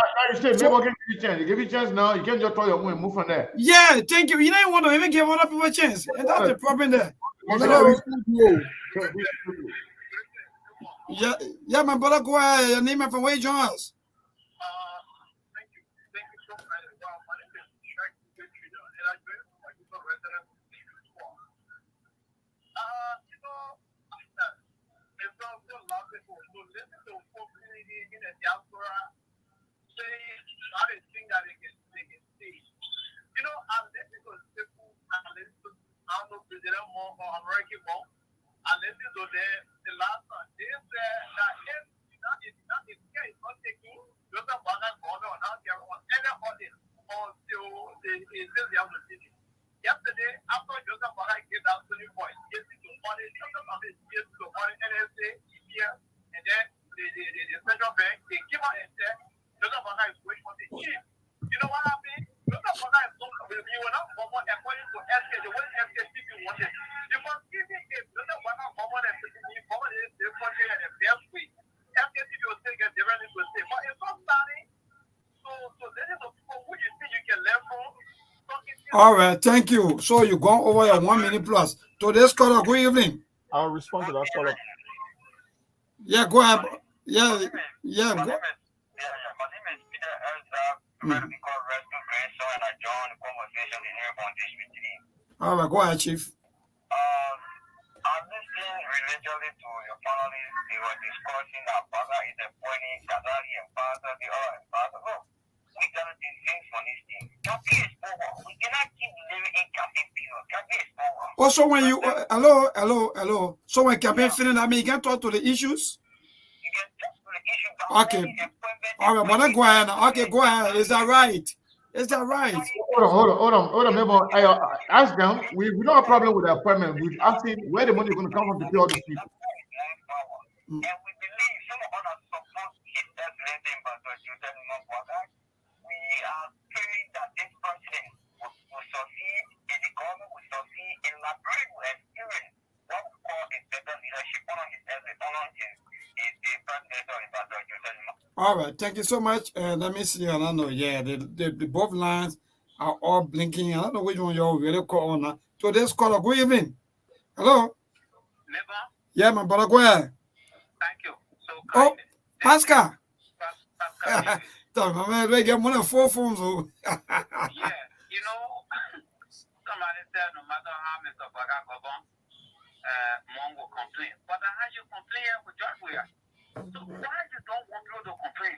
say maybe I can give you a chance. You give you a chance now. You can't just throw your money and move from there. yeah, thank you. You don't want to even give other people a chance, and that's the problem there. Hello. Yeah, my brother, go ahead. Your name and from where you join us. Thank you. Thank you so much. Wow, my name is Shaq Budgetary, and I'm very much a resident of New it's also a lot of people who listen to community in the diaspora say how they think that they can see. I listen to people, I listen to I don't know President more or American more. I listen to the last one. They said that if the care is not taking, those are one and one or not there on any audit until they have the city. Yesterday, after Joseph Baga gave that 20 points, gave it to money, gave to money, NSA, EPS, and then the central bank, they came out and said, Joseph Baga is waiting for the chief. You know what happened? Joseph Baga is so we were not common according to SK, the way SK people wanted. Because even if Joseph Baga common and common is the country and the best way, SK will still get different to say. But it's not starting. So there is a people who you think you can learn from. All right, thank you. So you're going over your 1 minute plus. Today's caller, good evening. I'll respond to that caller. Yeah, go ahead. Yeah. My name is Peter Ezra. And I joined the conversation in here on this meeting. All right, go ahead, Chief. I'm listening religiously to your panelists. They were discussing that Baga is appointing Kadari and Father, the other and Father. Oh, we got to do things for this thing. Campaign is over. We cannot keep living in campaign period. Campaign is over. Also, when you hello. So when campaign finish, I mean you can talk to the issues. You can talk to the issue. Okay. All right, but go ahead now. Okay, go ahead. Is that right? Is that right? Hold on. Maybe I ask them. We don't have a problem with the appointment. We're asking where the money is going to come from to pay all these people. And we believe some of us support his excellency Ambassador. We are praying that this president will succeed and the government will succeed and Liberia will experience what we call a better leadership on his the president of Ambassador. All right, thank you so much. Let me see. I don't know. Yeah, the both lines are all blinking. I don't know which one you're really call on now. So this caller, good evening. Hello. Never. Yeah, my brother, go ahead. Thank you. So Oh, Pascal. Pascal. My man, they get one of 4 phones. Yeah, somebody said no matter how Mr. Baga govern, Mom will complain. But how you complain with Georgia? So why you don't want people to complain?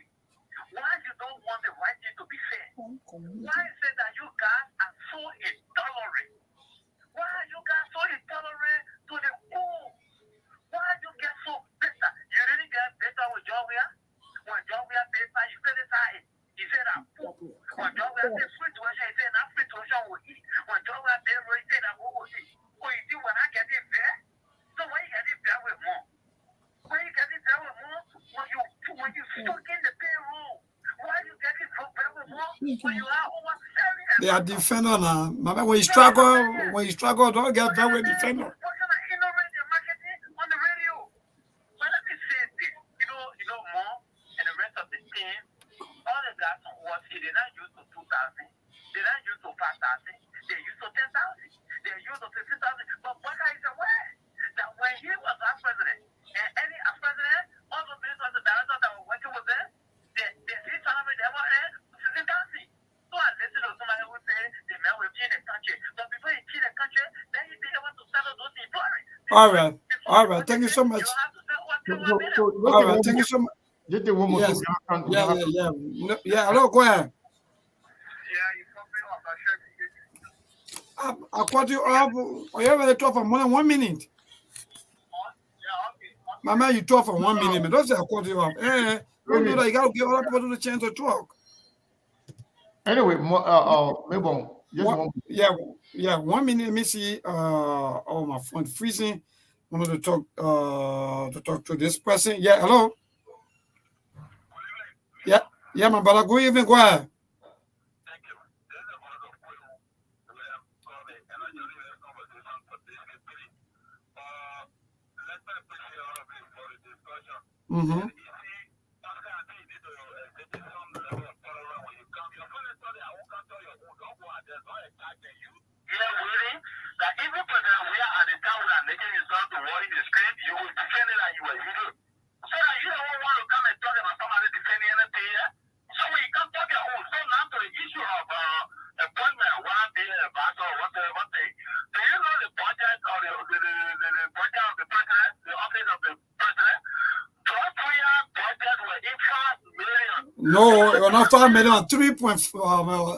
Why you don't want the right thing to be fair? Why is it that you guys are so intolerant? Why you guys so intolerant to the poor? Why you get so bitter? You really get bitter with Georgia? When Georgia says that you criticize it, he said that poor. When Georgia says free tuition, he said that free tuition will eat. When Georgia says he said that who will eat. Oh, you see when I get it there? So when you get it there with more? When you get it there with more? When you stuck in the payroll? Why you get it there with more? When you are over selling? They are defender now. My man, when you struggle, don't get back with defender. What kind of innovative marketing on the radio? But let me say this. More and the rest of the team, all the guys on what they did not use to 2,000, they not use to 5,000, they used to 10,000, they used to 15,000. But what I is aware that when he was our president, and any president, all the ministers, the directors that were working with them, they see salary, they were 15,000. So I listen to somebody who say the man will be in the country. But before he in the country, then he be able to settle those employees. All right. Thank you so much. You have to say what you want to do. All right, thank you so much. Just the one more. Yes. Yeah. Hello, go ahead. Yeah, you complain about I caught you up. Oh, you already talk for more than 1 minute. Yeah, okay. My man, you talk for 1 minute. Man. Don't say I caught you up. Don't do that. You got to give other people the chance to talk. Anyway, maybe just one. Yeah. 1 minute. Let me see. Oh, my phone freezing. I wanted to talk to this person. Yeah. Hello. Yeah, my brother. Good evening. Go ahead. Thank you. This is one of the questions that I have solved, and I just had a conversation for this meeting. Let's not put you out of it for the discussion. Mm-hmm. That even President we are at the time we are making himself to worry the screen, you will defend it like you were you. So that you don't want to come and talk about somebody defending anything here. So when you come talk your own, so now to the issue of appointment, one day, or whatever thing, do you know the budget or the budget of the president, the office of the president? 12-year budget was in 5 million. No, it was not 5 million, 3.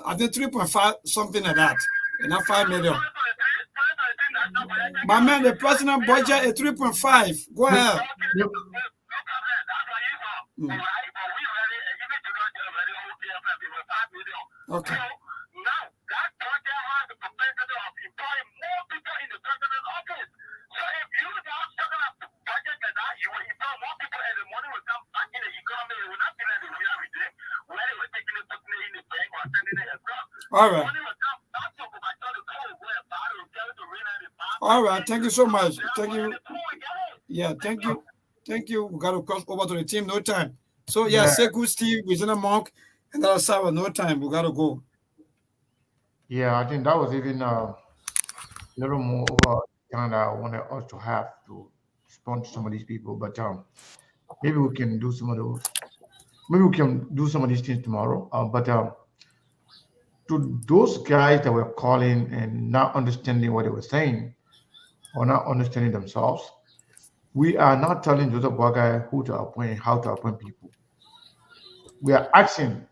I think 3.5, something like that. And not 5 million. My man, the president budget is 3.5. Go ahead. Okay. Now, that budget has the potential of employing more people in the president's office. So if you don't talking about budget like that, you will employ more people and the money will come back in the economy. It will not be like the real regime where they were taking it, putting it in the bank or sending it abroad. All right. Money will come back to my son to go where bad will tell to read it. All right. Thank you so much. Thank you. Yeah, thank you. Thank you. We got to cross over to the team. No time. So, yeah, Sekou, Steve, Wizina Monk, and that's our no time. We got to go. Yeah, I think that was even a little more over Canada I wanted us to have to respond to some of these people. But maybe we can do some of those. Maybe we can do some of these things tomorrow. But to those guys that were calling and not understanding what they were saying or not understanding themselves, we are not telling Joseph Boakai who to appoint, how to appoint people. We are asking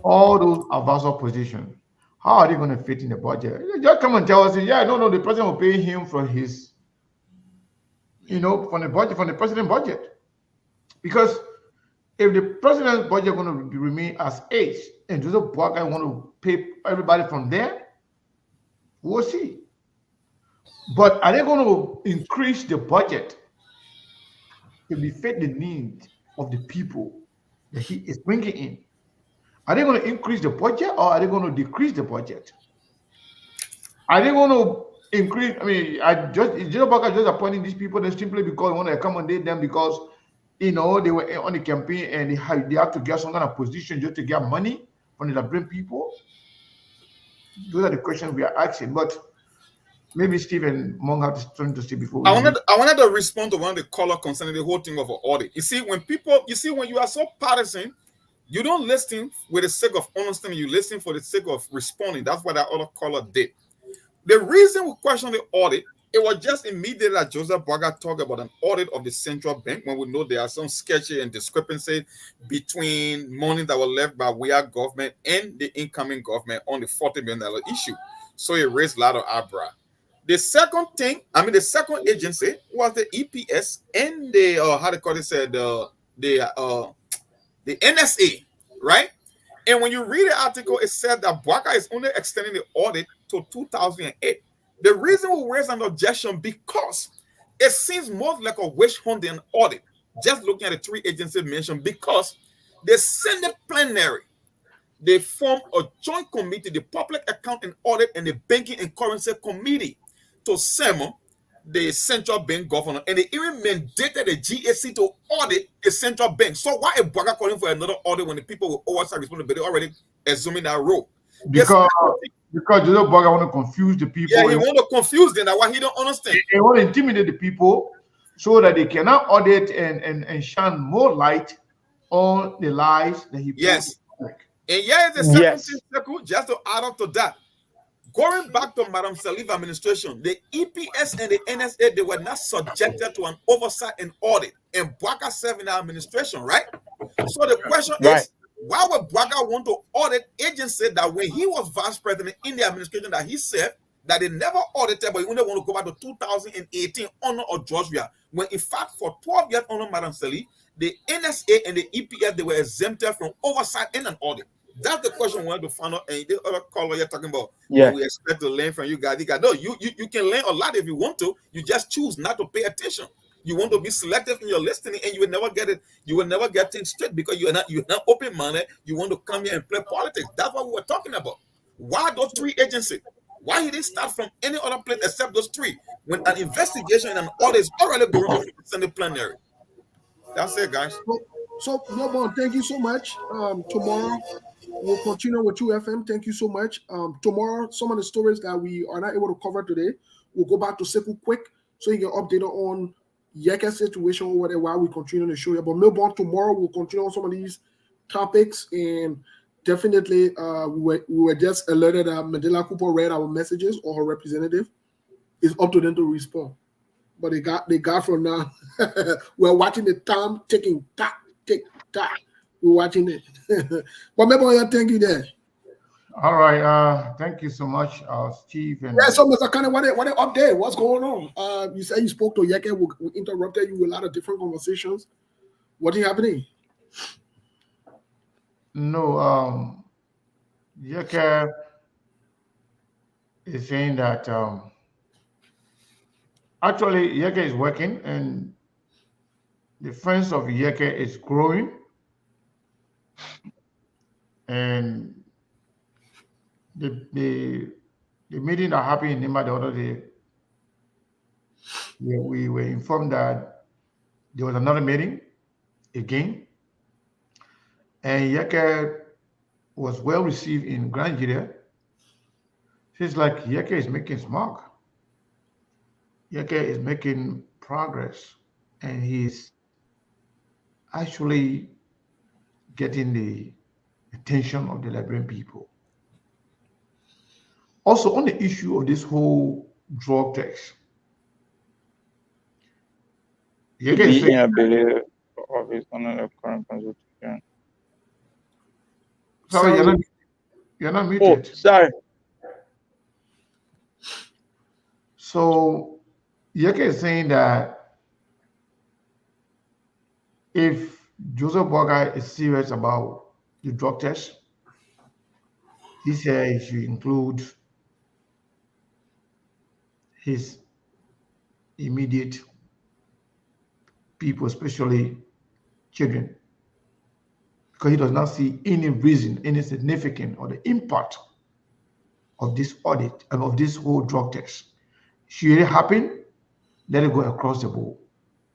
all those advisor positions, how are they going to fit in the budget? Just come and tell us, yeah, no, the president will pay him from his, from the budget, from the president budget. Because if the president's budget is going to remain as is, and Joseph Boakai want to pay everybody from there, we'll see. But are they going to increase the budget to fit the needs of the people that he is bringing in? Are they going to increase the budget or are they going to decrease the budget? Are they going to increase? I mean, Joseph Boakai just appointing these people just simply because they want to accommodate them because, they were on the campaign and they have to get some kind of position just to get money from the bring people? Those are the questions we are asking. But maybe Stephen Monk have something to say before. I wanted to respond to one of the caller concerning the whole thing of an audit. You see, when you are so partisan, you don't listen with the sake of understanding. You listen for the sake of responding. That's what that other caller did. The reason we question the audit, it was just immediately that Joseph Boakai talked about an audit of the central bank when we know there are some sketchy and discrepancy between money that was left by our government and the incoming government on the $40 million issue. So it raised a lot of eyebrow. The second thing, the second agency was the EPS and the NSA, right? And when you read the article, it said that Boakai is only extending the audit to 2008. The reason we raise an objection because it seems more like a witch hunt than an audit. Just looking at the three agencies mentioned, because the Senate plenary, they form a joint committee, the Public Account and Audit and the Banking and Currency Committee, to summon the central bank governor, and they even mandated the GSC to audit the central bank. So why is Boakai calling for another audit when the people with oversight responsibility already assuming that role? Because Joseph Boakai want to confuse the people. Yeah, he want to confuse them. That's why he don't understand. They want to intimidate the people so that they cannot audit and shine more light on the lies that he. Yes. And yeah, it's the second thing, just to add up to that. Going back to Madam Salif administration, the EPS and the NSA, they were not subjected to an oversight and audit. And Boakai served in our administration, right? So the question is, why would Boakai want to audit agency that when he was vice president in the administration that he served, that they never audited, but he only want to go back to 2018 under or Georgia, when in fact for 12 years under Madam Salif, the NSA and the EPS, they were exempted from oversight and an audit. That's the question we want to find out. And the other caller you're talking about, we expect to learn from you guys. No, you can learn a lot if you want to. You just choose not to pay attention. You want to be selective in your listening, and you will never get it. You will never get things straight because you're not open-minded. You want to come here and play politics. That's what we were talking about. Why those three agencies? Why he didn't start from any other place except those three? When an investigation and an audit is already going on in the Senate plenary. That's it, guys. So Melbourne, thank you so much. Tomorrow we'll continue with 2FM. Thank you so much. Tomorrow, some of the stories that we are not able to cover today, we'll go back to Simple quick so you can update on Yeka situation or whatever while we continue the show. But Melbourne, tomorrow we'll continue on some of these topics, and definitely we were just alerted that Mandela Cooper read our messages, or her representative. It's up to them to respond. But they got from now. We're watching the time ticking, tick, tock. We're watching it. But maybe thank you there. All right. Thank you so much, Steve. And Yeah, so Mr. Kane, what the update? What's going on? You said you spoke to Yeke. We interrupted you with a lot of different conversations. What is happening? no, Yeke is saying that actually Yeke is working, and the friends of Yeke is growing, and the meeting that happened in Nima the other day, we were informed that there was another meeting again, and Yeke was well received in Grand Gedeh. Seems like Yeke is making smart. Yeke is making progress, and he's actually getting the attention of the Liberian people. Also, on the issue of this whole drug tax, To Yeke is be saying, inability of his under the current constitution. sorry, Sorry. you're not Oh, muted. sorry. So Yeke is saying that if Joseph Boga is serious about the drug test, he said he should include his immediate people, especially children, because he does not see any reason, any significance, or the impact of this audit and of this whole drug test. Should it happen, let it go across the board,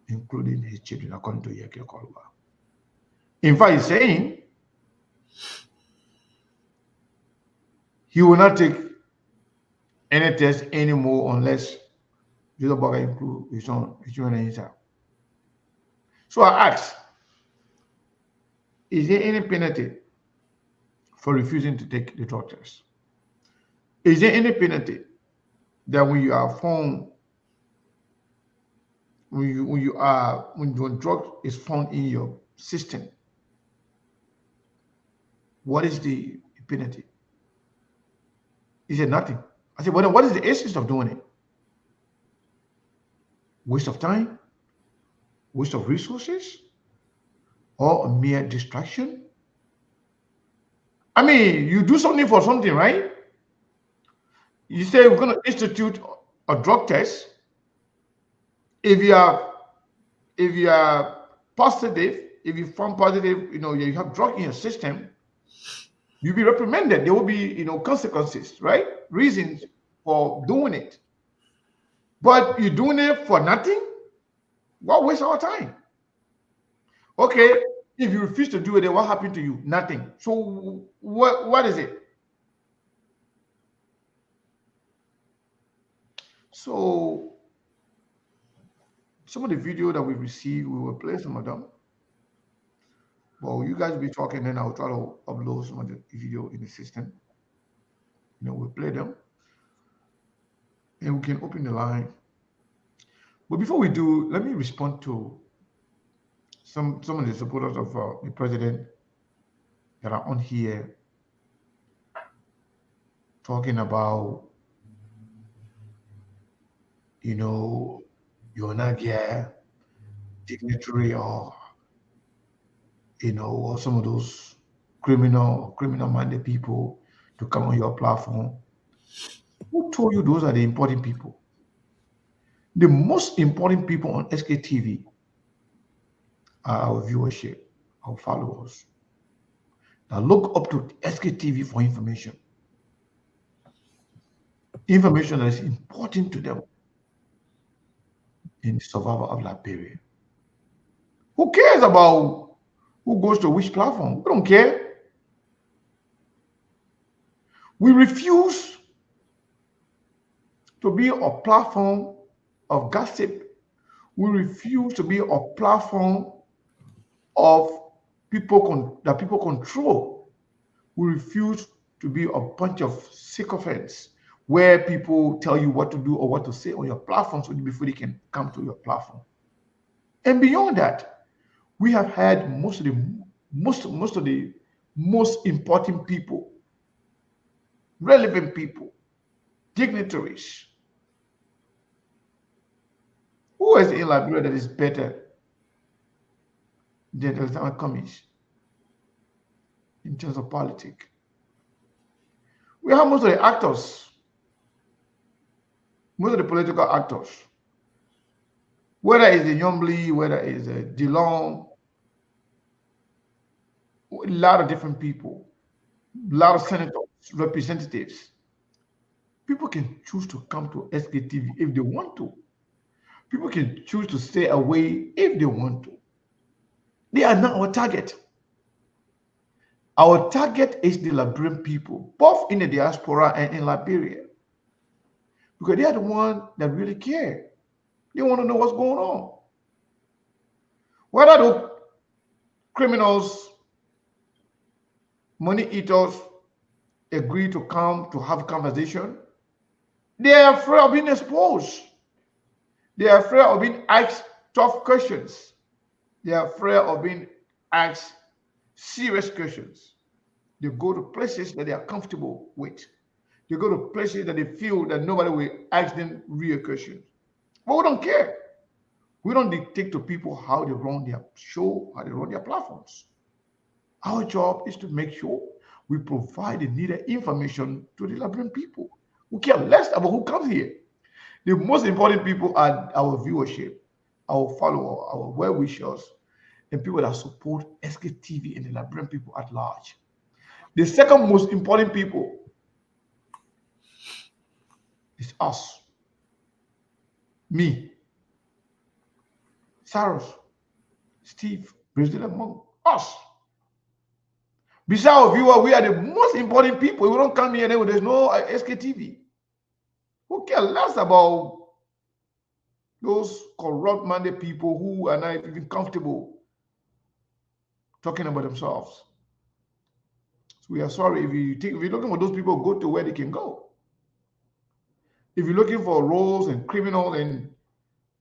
including his children, according to Yeke Koluwa. In fact, he's saying he will not take any test anymore unless Joseph Boga include his children and himself. So I asked, is there any penalty for refusing to take the drug test? Is there any penalty that when you are found, when your drug is found in your system, what is the penalty? He said nothing. I said, well, then what is the essence of doing it? Waste of time, waste of resources, or a mere distraction? I mean, you do something for something, right? You say we're going to institute a drug test. If you are positive, if you found positive, you have drug in your system, you'll be reprimanded. There will be, consequences, right? Reasons for doing it. But you're doing it for nothing? Why waste our time? Okay, if you refuse to do it, then what happened to you? Nothing. So what is it? So some of the video that we received, we will play some of them. Well, you guys will be talking, then I'll try to upload some of the video in the system. We'll play them, and we can open the line. But before we do, let me respond to some of the supporters of the president that are on here talking about, you're not here, dignitary, or or some of those criminal-minded people to come on your platform. Who told you those are the important people? The most important people on SKTV are our viewership, our followers. Now look up to SKTV for information. Information that is important to them in the survival of Liberia. Who cares about who goes to which platform? We don't care. We refuse to be a platform of gossip. We refuse to be a platform of that people control. We refuse to be a bunch of sycophants where people tell you what to do or what to say on your platform before they can come to your platform. And beyond that, we have had most of the most important people, relevant people, dignitaries. Who is in Liberia that is better than Alexander Cummings in terms of politics? We have most of the actors, most of the political actors, whether it's the Yombly, whether it's DeLong, a lot of different people, a lot of senators, representatives. People can choose to come to SKTV if they want to. People can choose to stay away if they want to. They are not our target. Our target is the Liberian people, both in the diaspora and in Liberia, because they are the ones that really care. They want to know what's going on. Whether the criminals, money eaters agree to come to have a conversation, they are afraid of being exposed. They are afraid of being asked tough questions. They are afraid of being asked serious questions. They go to places that they are comfortable with. They go to places that they feel that nobody will ask them real questions. But we don't care. We don't dictate to people how they run their show, how they run their platforms. Our job is to make sure we provide the needed information to the Liberian people. We care less about who comes here. The most important people are our viewership, our followers, our well-wishers, and people that support SKTV and the Liberian people at large. The second most important people is us. Me, Cyrus, Steve, Brazil, Monk, us. Besides our viewer, we are the most important people. We don't come here and there's no SKTV. Who cares less about those corrupt-minded people who are not even comfortable talking about themselves? So we are sorry. If you're looking for those people, go to where they can go. If you're looking for roles and criminal and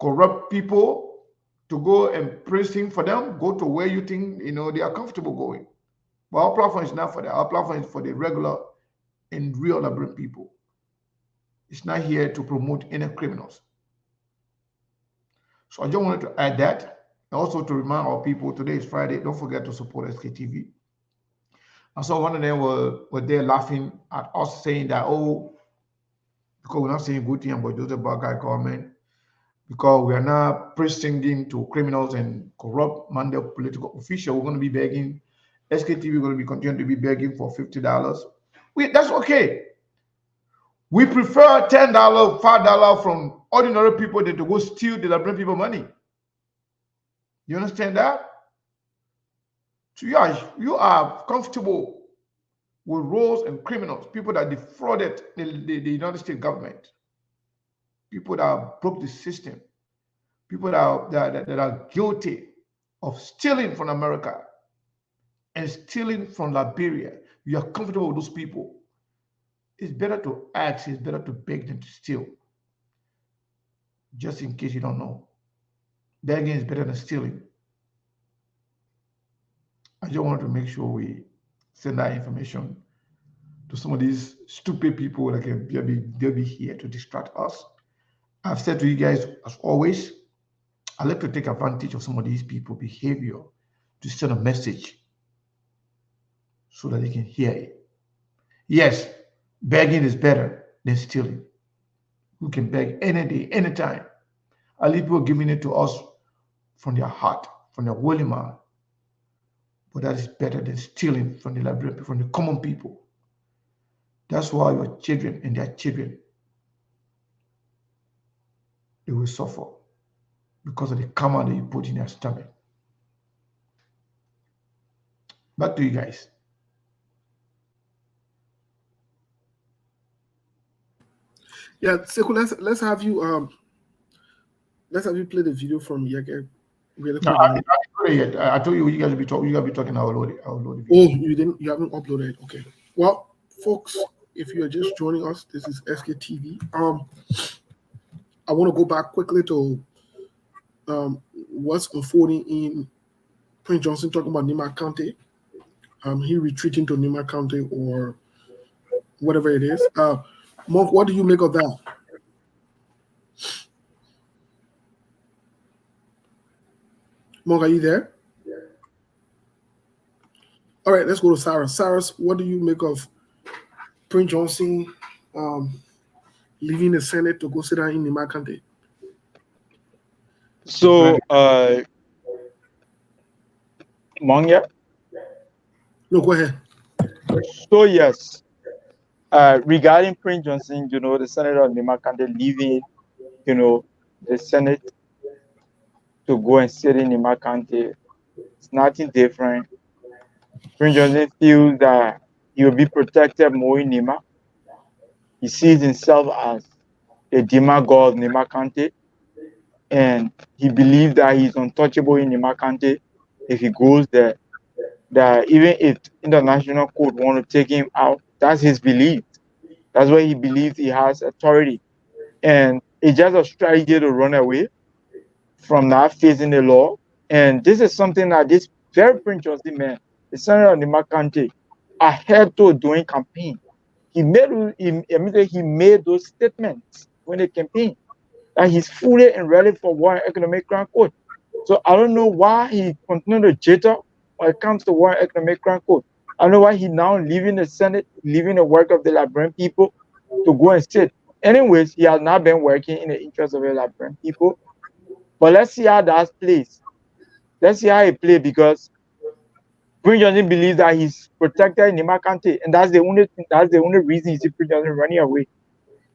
corrupt people to go and prison for them, go to where you think they are comfortable going. But our platform is not for that. Our platform is for the regular and real Liberian people. It's not here to promote any criminals. So I just wanted to add that. And also to remind our people, today is Friday. Don't forget to support SKTV. I saw one of them were there laughing at us, saying that, oh, because we're not saying good thing about Joseph Bagay government, because we are not preaching to criminals and corrupt-minded political officials, we're going to be begging. SKTV going to be continuing to be begging for $50. That's okay. We prefer $10, $5 from ordinary people than to go steal the Liberian people money. You understand that? So you are comfortable with roles and criminals, people that defrauded the United States government, people that broke the system, people that are guilty of stealing from America and stealing from Liberia. You are comfortable with those people. It's better to ask, it's better to beg them to steal. Just in case you don't know. Begging is better than stealing. I just wanted to make sure we send that information to some of these stupid people that they'll be here to distract us. I've said to you guys, as always, I like to take advantage of some of these people's behavior to send a message so that they can hear it. Yes, begging is better than stealing. We can beg any day, anytime. At least people giving it to us from their heart, from their willing mind. But that is better than stealing from the Liberian people, from the common people. That's why your children and their children, they will suffer because of the karma that you put in their stomach. Back to you guys. Yeah, Sekou, let's have you play the video from Yeke really No, quick. I told you guys will be talking. You guys be talking. I'll load it. Oh, you haven't uploaded. Okay. Well, folks, if you're just joining us, this is SKTV. I want to go back quickly to what's unfolding in Prince Johnson talking about Nima County. He retreating to Nima County or whatever it is. Monk, what do you make of that? Monk, are you there? All right, let's go to Cyrus. Cyrus, what do you make of Prince Johnson leaving the Senate to go sit down in Nima County? So, Monga? No, go ahead. So, yes, regarding Prince Johnson, the Senator of Nima County leaving, the Senate to go and sit in Nima County, it's nothing different. Prince Johnson feels that he will be protected more in Nima. He sees himself as a demagogue of Nima County, and he believes that he's untouchable in Nima County if he goes there. That even if international court want to take him out, that's his belief. That's why he believes he has authority. And it's just a strategy to run away from not facing the law. And this is something that this very Prince Johnson man, the senator of Nima County, ahead to doing campaign. He made those statements when they campaigned that he's fully and ready for War and Economic Grand Court. So I don't know why he continued to jitter when it comes to War and Economic Grand Court. I don't know why he now leaving the Senate, leaving the work of the Liberian people to go and sit. Anyways, he has not been working in the interest of the Liberian people. But let's see how that plays. Let's see how he plays, because Prince Johnson believes that he's protected in Nima County, and that's the only reason you see Prince Johnson running away.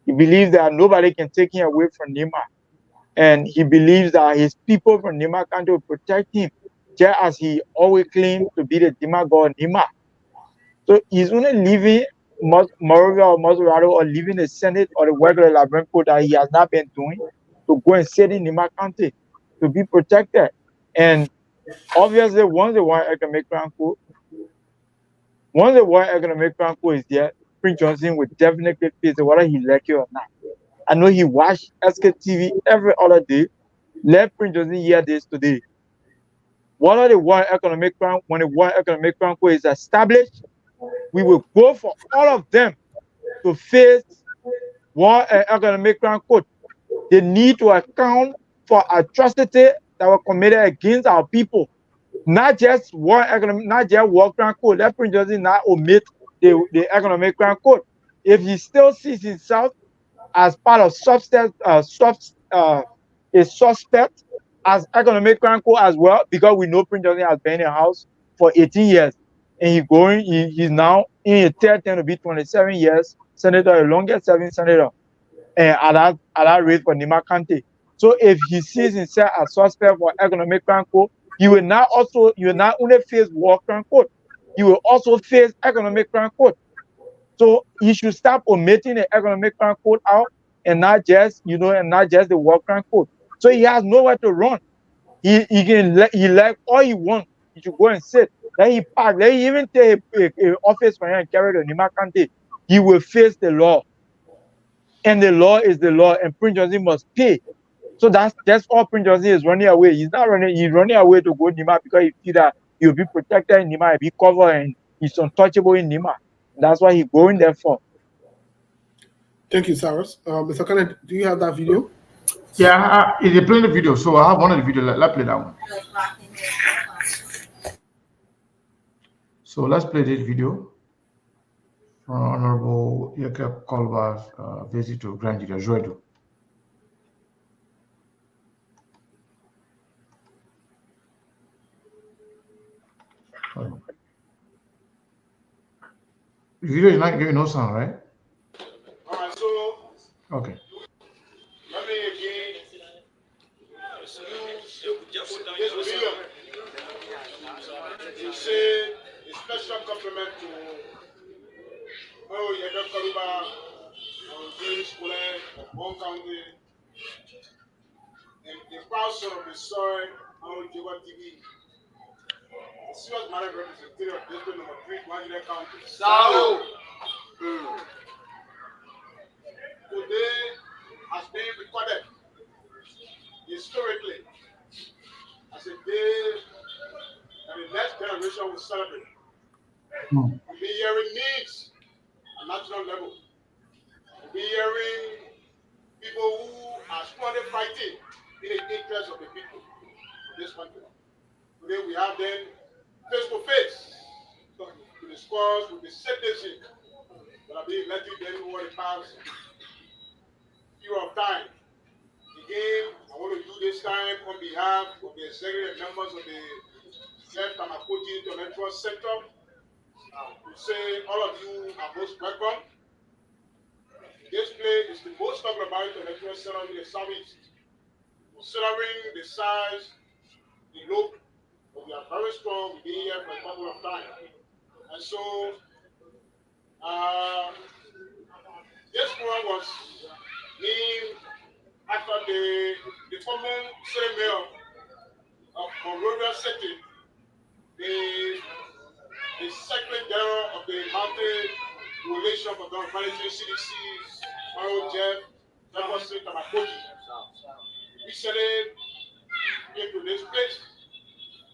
He believes that nobody can take him away from Nima, and he believes that his people from Nima County will protect him, just as he always claimed to be the demagogue Nima. So he's only leaving Moravia or Maserati or leaving the Senate or the work of the Liberian court that he has not been doing to go and sit in Nima County to be protected. And obviously, once the War Economic Grand Court is there, Prince Johnson will definitely face it, whether he like it or not. I know he watched SKTV every other day. Let Prince Johnson hear this today. When the War Economic Grand Court is established, we will go for all of them to face War and Economic Grand Court. They need to account for atrocity that were committed against our people. Not just War Grand Court. Let Prince Johnson not omit the Economic Grand Court. If he still sees himself as part of a suspect as Economic Grand Court as well, because we know Prince Johnson has been in the house for 18 years. And he's now in his third term to be 27 years, senator, the longest serving senator, and at that rate for Nima County. So if he sees himself as suspect for Economic Grand Court, he will not only face War Grand Court, he will also face Economic Grand Court. So he should stop omitting the Economic Grand Court out and not just the War Grand Court. So he has nowhere to run. He like all he wants. He should go and sit. Let he even take a office for him and carry to Nima County. He will face the law. And the law is the law, and Prince Johnson must pay. So that's all Prince Johnson is running away. He's running away to go to Nima because he feels that he'll be protected in Nima, he'll be covered, and he's untouchable in Nima. That's why he's going there for. Thank you, Cyrus. Mr. Kenneth, do you have that video? Yeah, they playing the video, so I have one of the video. Let's play that one. So let's play this video from Honorable Jacob Colbert's visit to Grand Gedeh, Joedo. The video is not giving no sound, right? All right, so Okay. let me again use this video. He said supplement to Yega Kaliba, James Kule, Bon County, and the cross of the soil, Juba TV. Serious matter representative of district number 3, Budgetary County. South. Today has been recorded historically as a day that the next generation will celebrate. We'll be hearing needs at national level. We'll be hearing people who are strongly fighting in the interest of the people of this country. Today we have them face to face to discuss with the citizenship that are being elected over the past period of time. Again, I want to do this time on behalf of the executive members of the Left Tamakoji Intellectual Center to say all of you are most welcome. This place is the most talked about intellectual center in the Southeast. Considering the size, the look, but we are very strong. We've been here for a couple of times. And so, this one was named after the former city mayor of Monrovia City, the secretary general of the Mountain Coalition for Government Management CDC's Jeff Jefferson Tamakoji. Recently came to this place.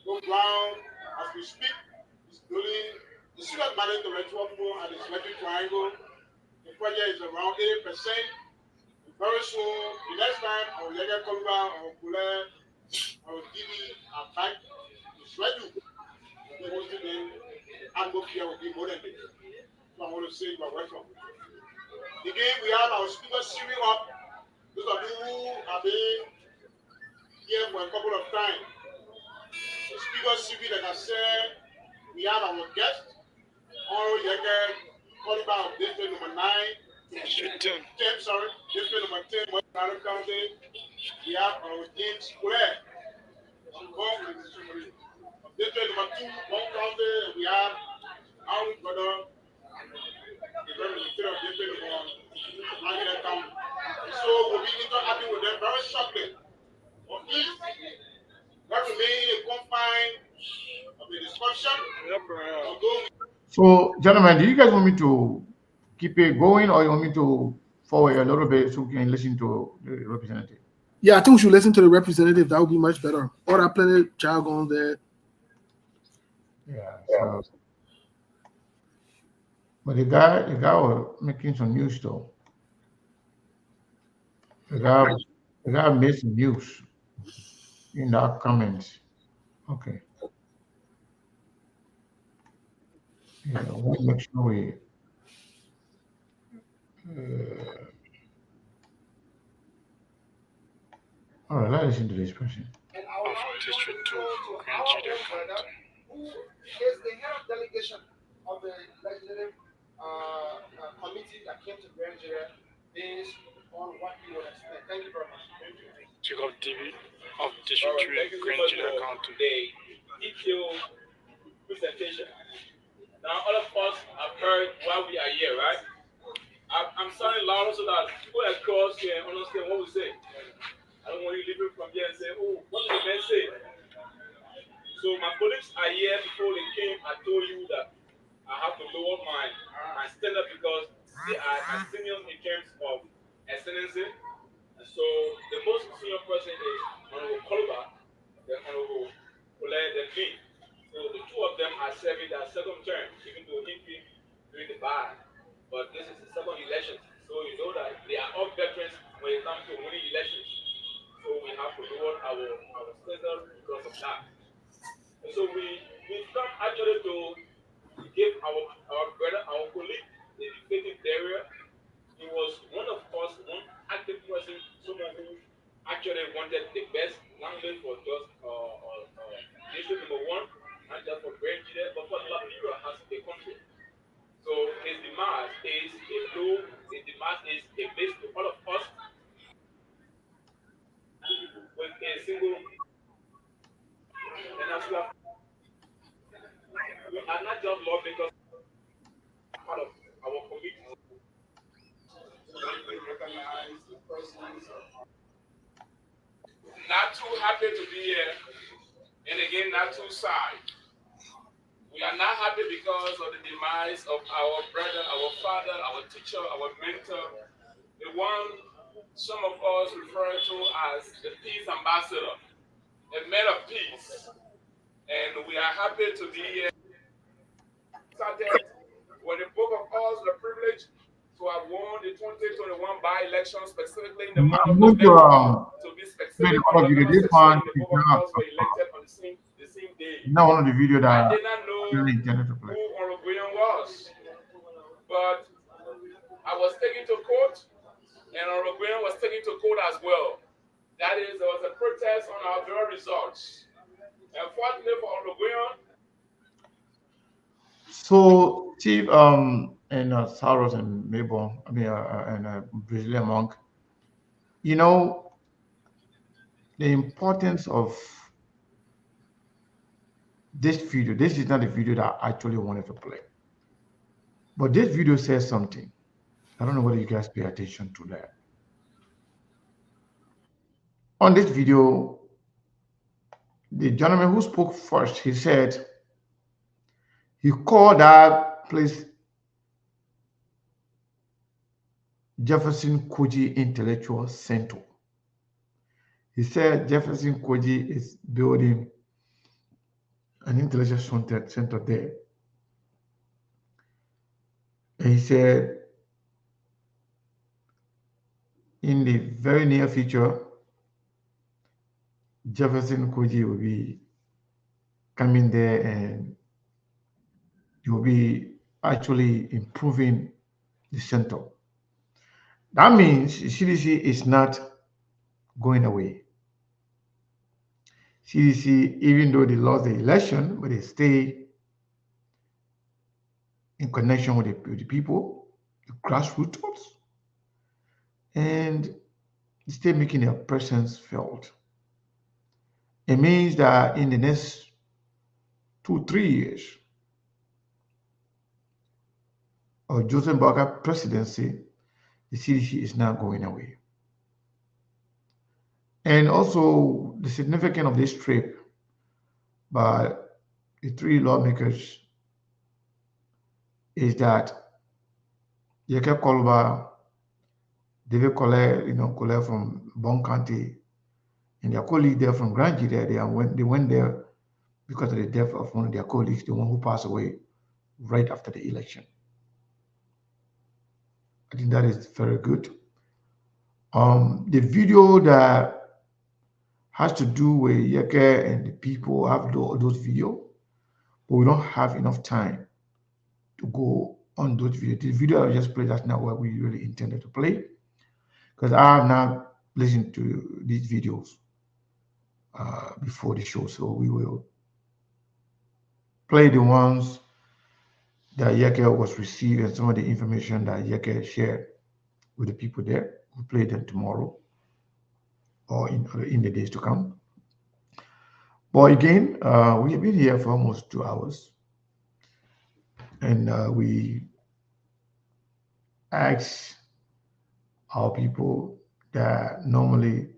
Go ground as we speak. It's building the Student Management Intellectual Forum at the Electric Triangle. The project is around 80%. Very soon, the next time, our Yega Kolba, our Kule, our Dini, our bank is ready. We want to then atmosphere will be more than this. So I want to say you are welcome. Again, we have our speaker series up. Those of you who have been here for a couple of times. The speaker series, like I said, we have our guest, Oral Yega Kolba of district number 9. District 10, sorry. District number 10, West Island County. We have our James Square. District number 2, Bon County. We have our brother, the representative of district number 9 County. So we'll be interacting with them very shortly. But please, let remain in confine of the discussion. So, gentlemen, do you guys want me to keep it going, or you want me to forward a little bit so we can listen to the representative? Yeah, I think we should listen to the representative. That would be much better. All that plenty jargon there. Yeah. So, but the guy was making some news though. The guy made some news in our comments. Okay. Yeah, I want to make sure we. All right, let's listen to this person. District 2, Gedeh County. Who is the head of delegation of the legislative committee that came to Gedeh based on what you would expect? Thank you very much. Jacob TV of District 3, Gedeh County. The detailed presentation. Now, all of us have heard why we are here, right? I'm sounding louder so that people across can understand what we say. I don't want you leaving from here and say, oh, what did the man say? So my colleagues are here before they came. I told you that I have to lower my standard because they are my seniors in terms of excellency. And so the most senior person is Honorable Kolba, then Honorable Kule, then me. So the two of them are serving their second term, even though he came during the bar. But this is the second election. So you know that they are all veterans when it comes to winning elections. So we have to lower our standard because of that. And so we come actually to give our brother, our colleague, the defeated barrier. He was one of us, one active person, someone who actually wanted the best language for just district number 1, not just for Gedeh, but for Liberia as a country. So his demand is a blow, his demand is a base to all of us with a single, and as we are not just lawmakers. Not too happy to be here, and again, not too sad. We are not happy because of the demise of our brother, our father, our teacher, our mentor, the one some of us refer to as the peace ambassador, a man of peace. And we are happy to be here. Started when the book of us the privilege to have won the 2021 by-election, specifically in the month of I'm going to November. To be play specific, the on other video. November This 16, one the is book of us were elected on the same day. not one of the video I that did not I know really intended to play. who Oroguyan was, but I was taken to court, and Oroguyan was taken to court as well. That is, there was a protest on our very results. Unfortunately for Oroguyan. So, Chief, and Saros and Mabel, I mean, and Brazilian Monk, you know, the importance of this video. This is not the video that I actually wanted to play, but this video says something. I don't know whether you guys pay attention to that. On this video, the gentleman who spoke first, he said he called that place Jefferson Koji Intellectual Center. He said Jefferson Koji is building an intellectual center there. And he said in the very near future, Jefferson Koji will be coming there and he will be actually improving the center. That means CDC is not going away. CDC, even though they lost the election, but they stay in connection with the people, the grassroots, and they stay making their presence felt. It means that in the next 2-3 years of Joseph Barker presidency, the CDC is not going away. And also the significance of this trip by the 3 lawmakers is that Yeke Kolba, David Collet from Bon County, and their colleague there from Grand Gedeh, they went there because of the death of one of their colleagues, the one who passed away right after the election. I think that is very good. The video that has to do with Yeke and the people have those videos, but we don't have enough time to go on those videos. The video I just played, that's not what we really intended to play, because I have not listened to these videos before the show, so we will play the ones that Yeke was received and some of the information that Yeke shared with the people there. We'll play them tomorrow or in the days to come. But again, we have been here for almost 2 hours, and we ask our people that normally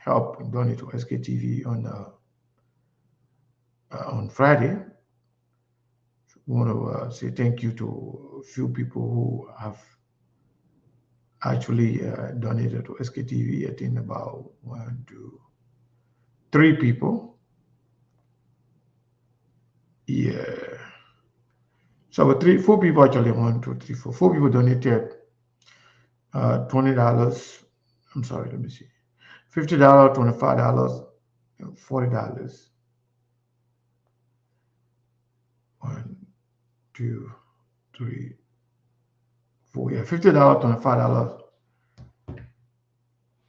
help and donate to SKTV on Friday. We want to say thank you to a few people who have actually donated to SKTV. I think about 1, 2, 3 people. Yeah. So 4 people actually, 1, 2, 3, 4. 4 people donated $20. I'm sorry, let me see. $50, $25, and $40. 1, 2, 3, 4. Yeah, $50, $25,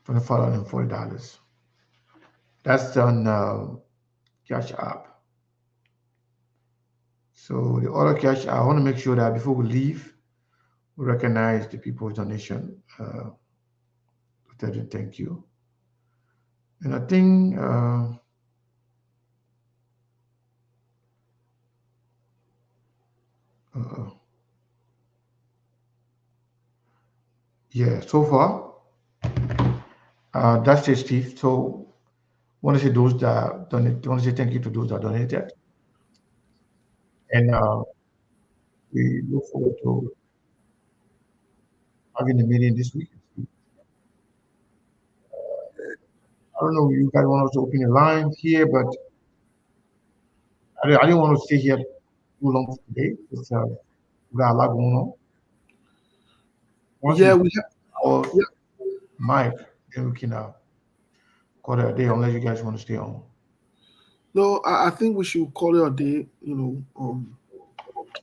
$25, and $40. That's on Cash App. So the other cash, I want to make sure that before we leave, we recognize the people's donation. Tell them thank you. And I think yeah, so far That's it, Steve. So, want to say those that donate. Want to say thank you to those that donated, and we look forward to having a meeting this week. I don't know if you guys want us to open a line here, but I didn't want to stay here too long today because we got a lot going on. Once Yeah, we we have. our Yeah. mic, then we can call it a day unless you guys want to stay on. No, I think we should call it a day.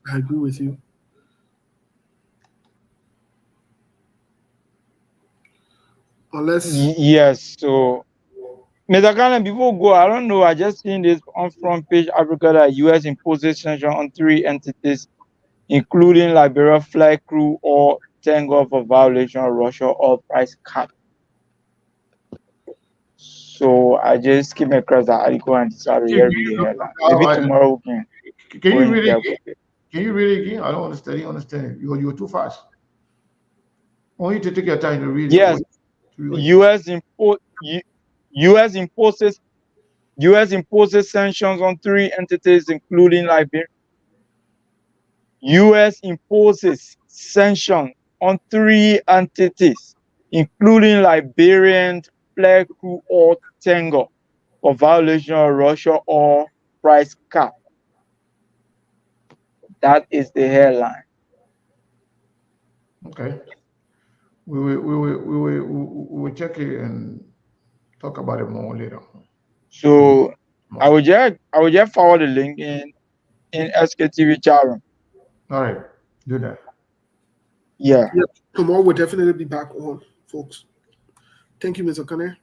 I agree with you. Unless Yes. So, Mr. Cannon, before we go, I don't know. I just seen this on front page Africa that U.S. imposes sanctions on 3 entities, including Liberia flag crew or Tango for violation of Russia oil price cap. So I just came across that article and decided to read the headline. Maybe tomorrow we can Can go you in read it depth again? with it. Can you read it again? I don't understand. You understand? You're too fast. I want you to take your time to read it. Yes, U.S. imposes sanctions on 3 entities, including Liberia. U.S. imposes sanctions on 3 entities, including Liberian flag crew or Tango, for violation of Russia oil price cap. That is the headline. Okay. We will check it and talk about it more later. So I will just forward the link in SKTV chat room. All right, do that. Yeah. Tomorrow we'll definitely be back on, folks. Thank you, Mr. Kane.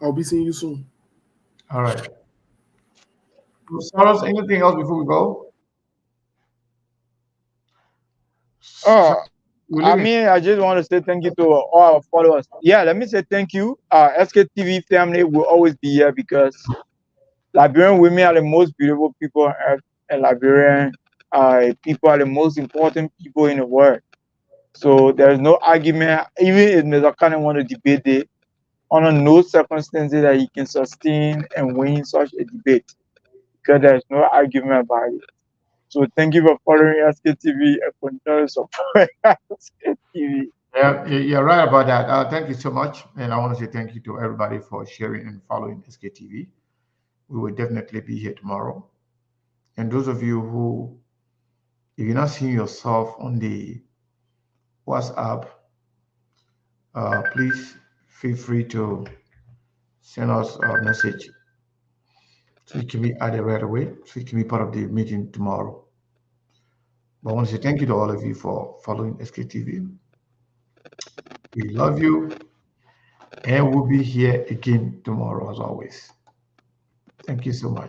I'll be seeing you soon. All right. Soros, anything else before we go? I just want to say thank you to all our followers. Yeah, let me say thank you. SKTV family will always be here because Liberian women are the most beautiful people on earth, and Liberian people are the most important people in the world. So there's no argument, even if Mr. Kane want to debate it, under no circumstances that he can sustain and win such a debate, because there's no argument about it. So thank you for following SKTV and continuing to support SKTV. Yeah, you're right about that. Thank you so much. And I want to say thank you to everybody for sharing and following SKTV. We will definitely be here tomorrow. And those of you who, if you're not seeing yourself on the WhatsApp, please feel free to send us a message so you can be added right away, so you can be part of the meeting tomorrow. But I want to say thank you to all of you for following SKTV. We love you, and we'll be here again tomorrow as always. Thank you so much.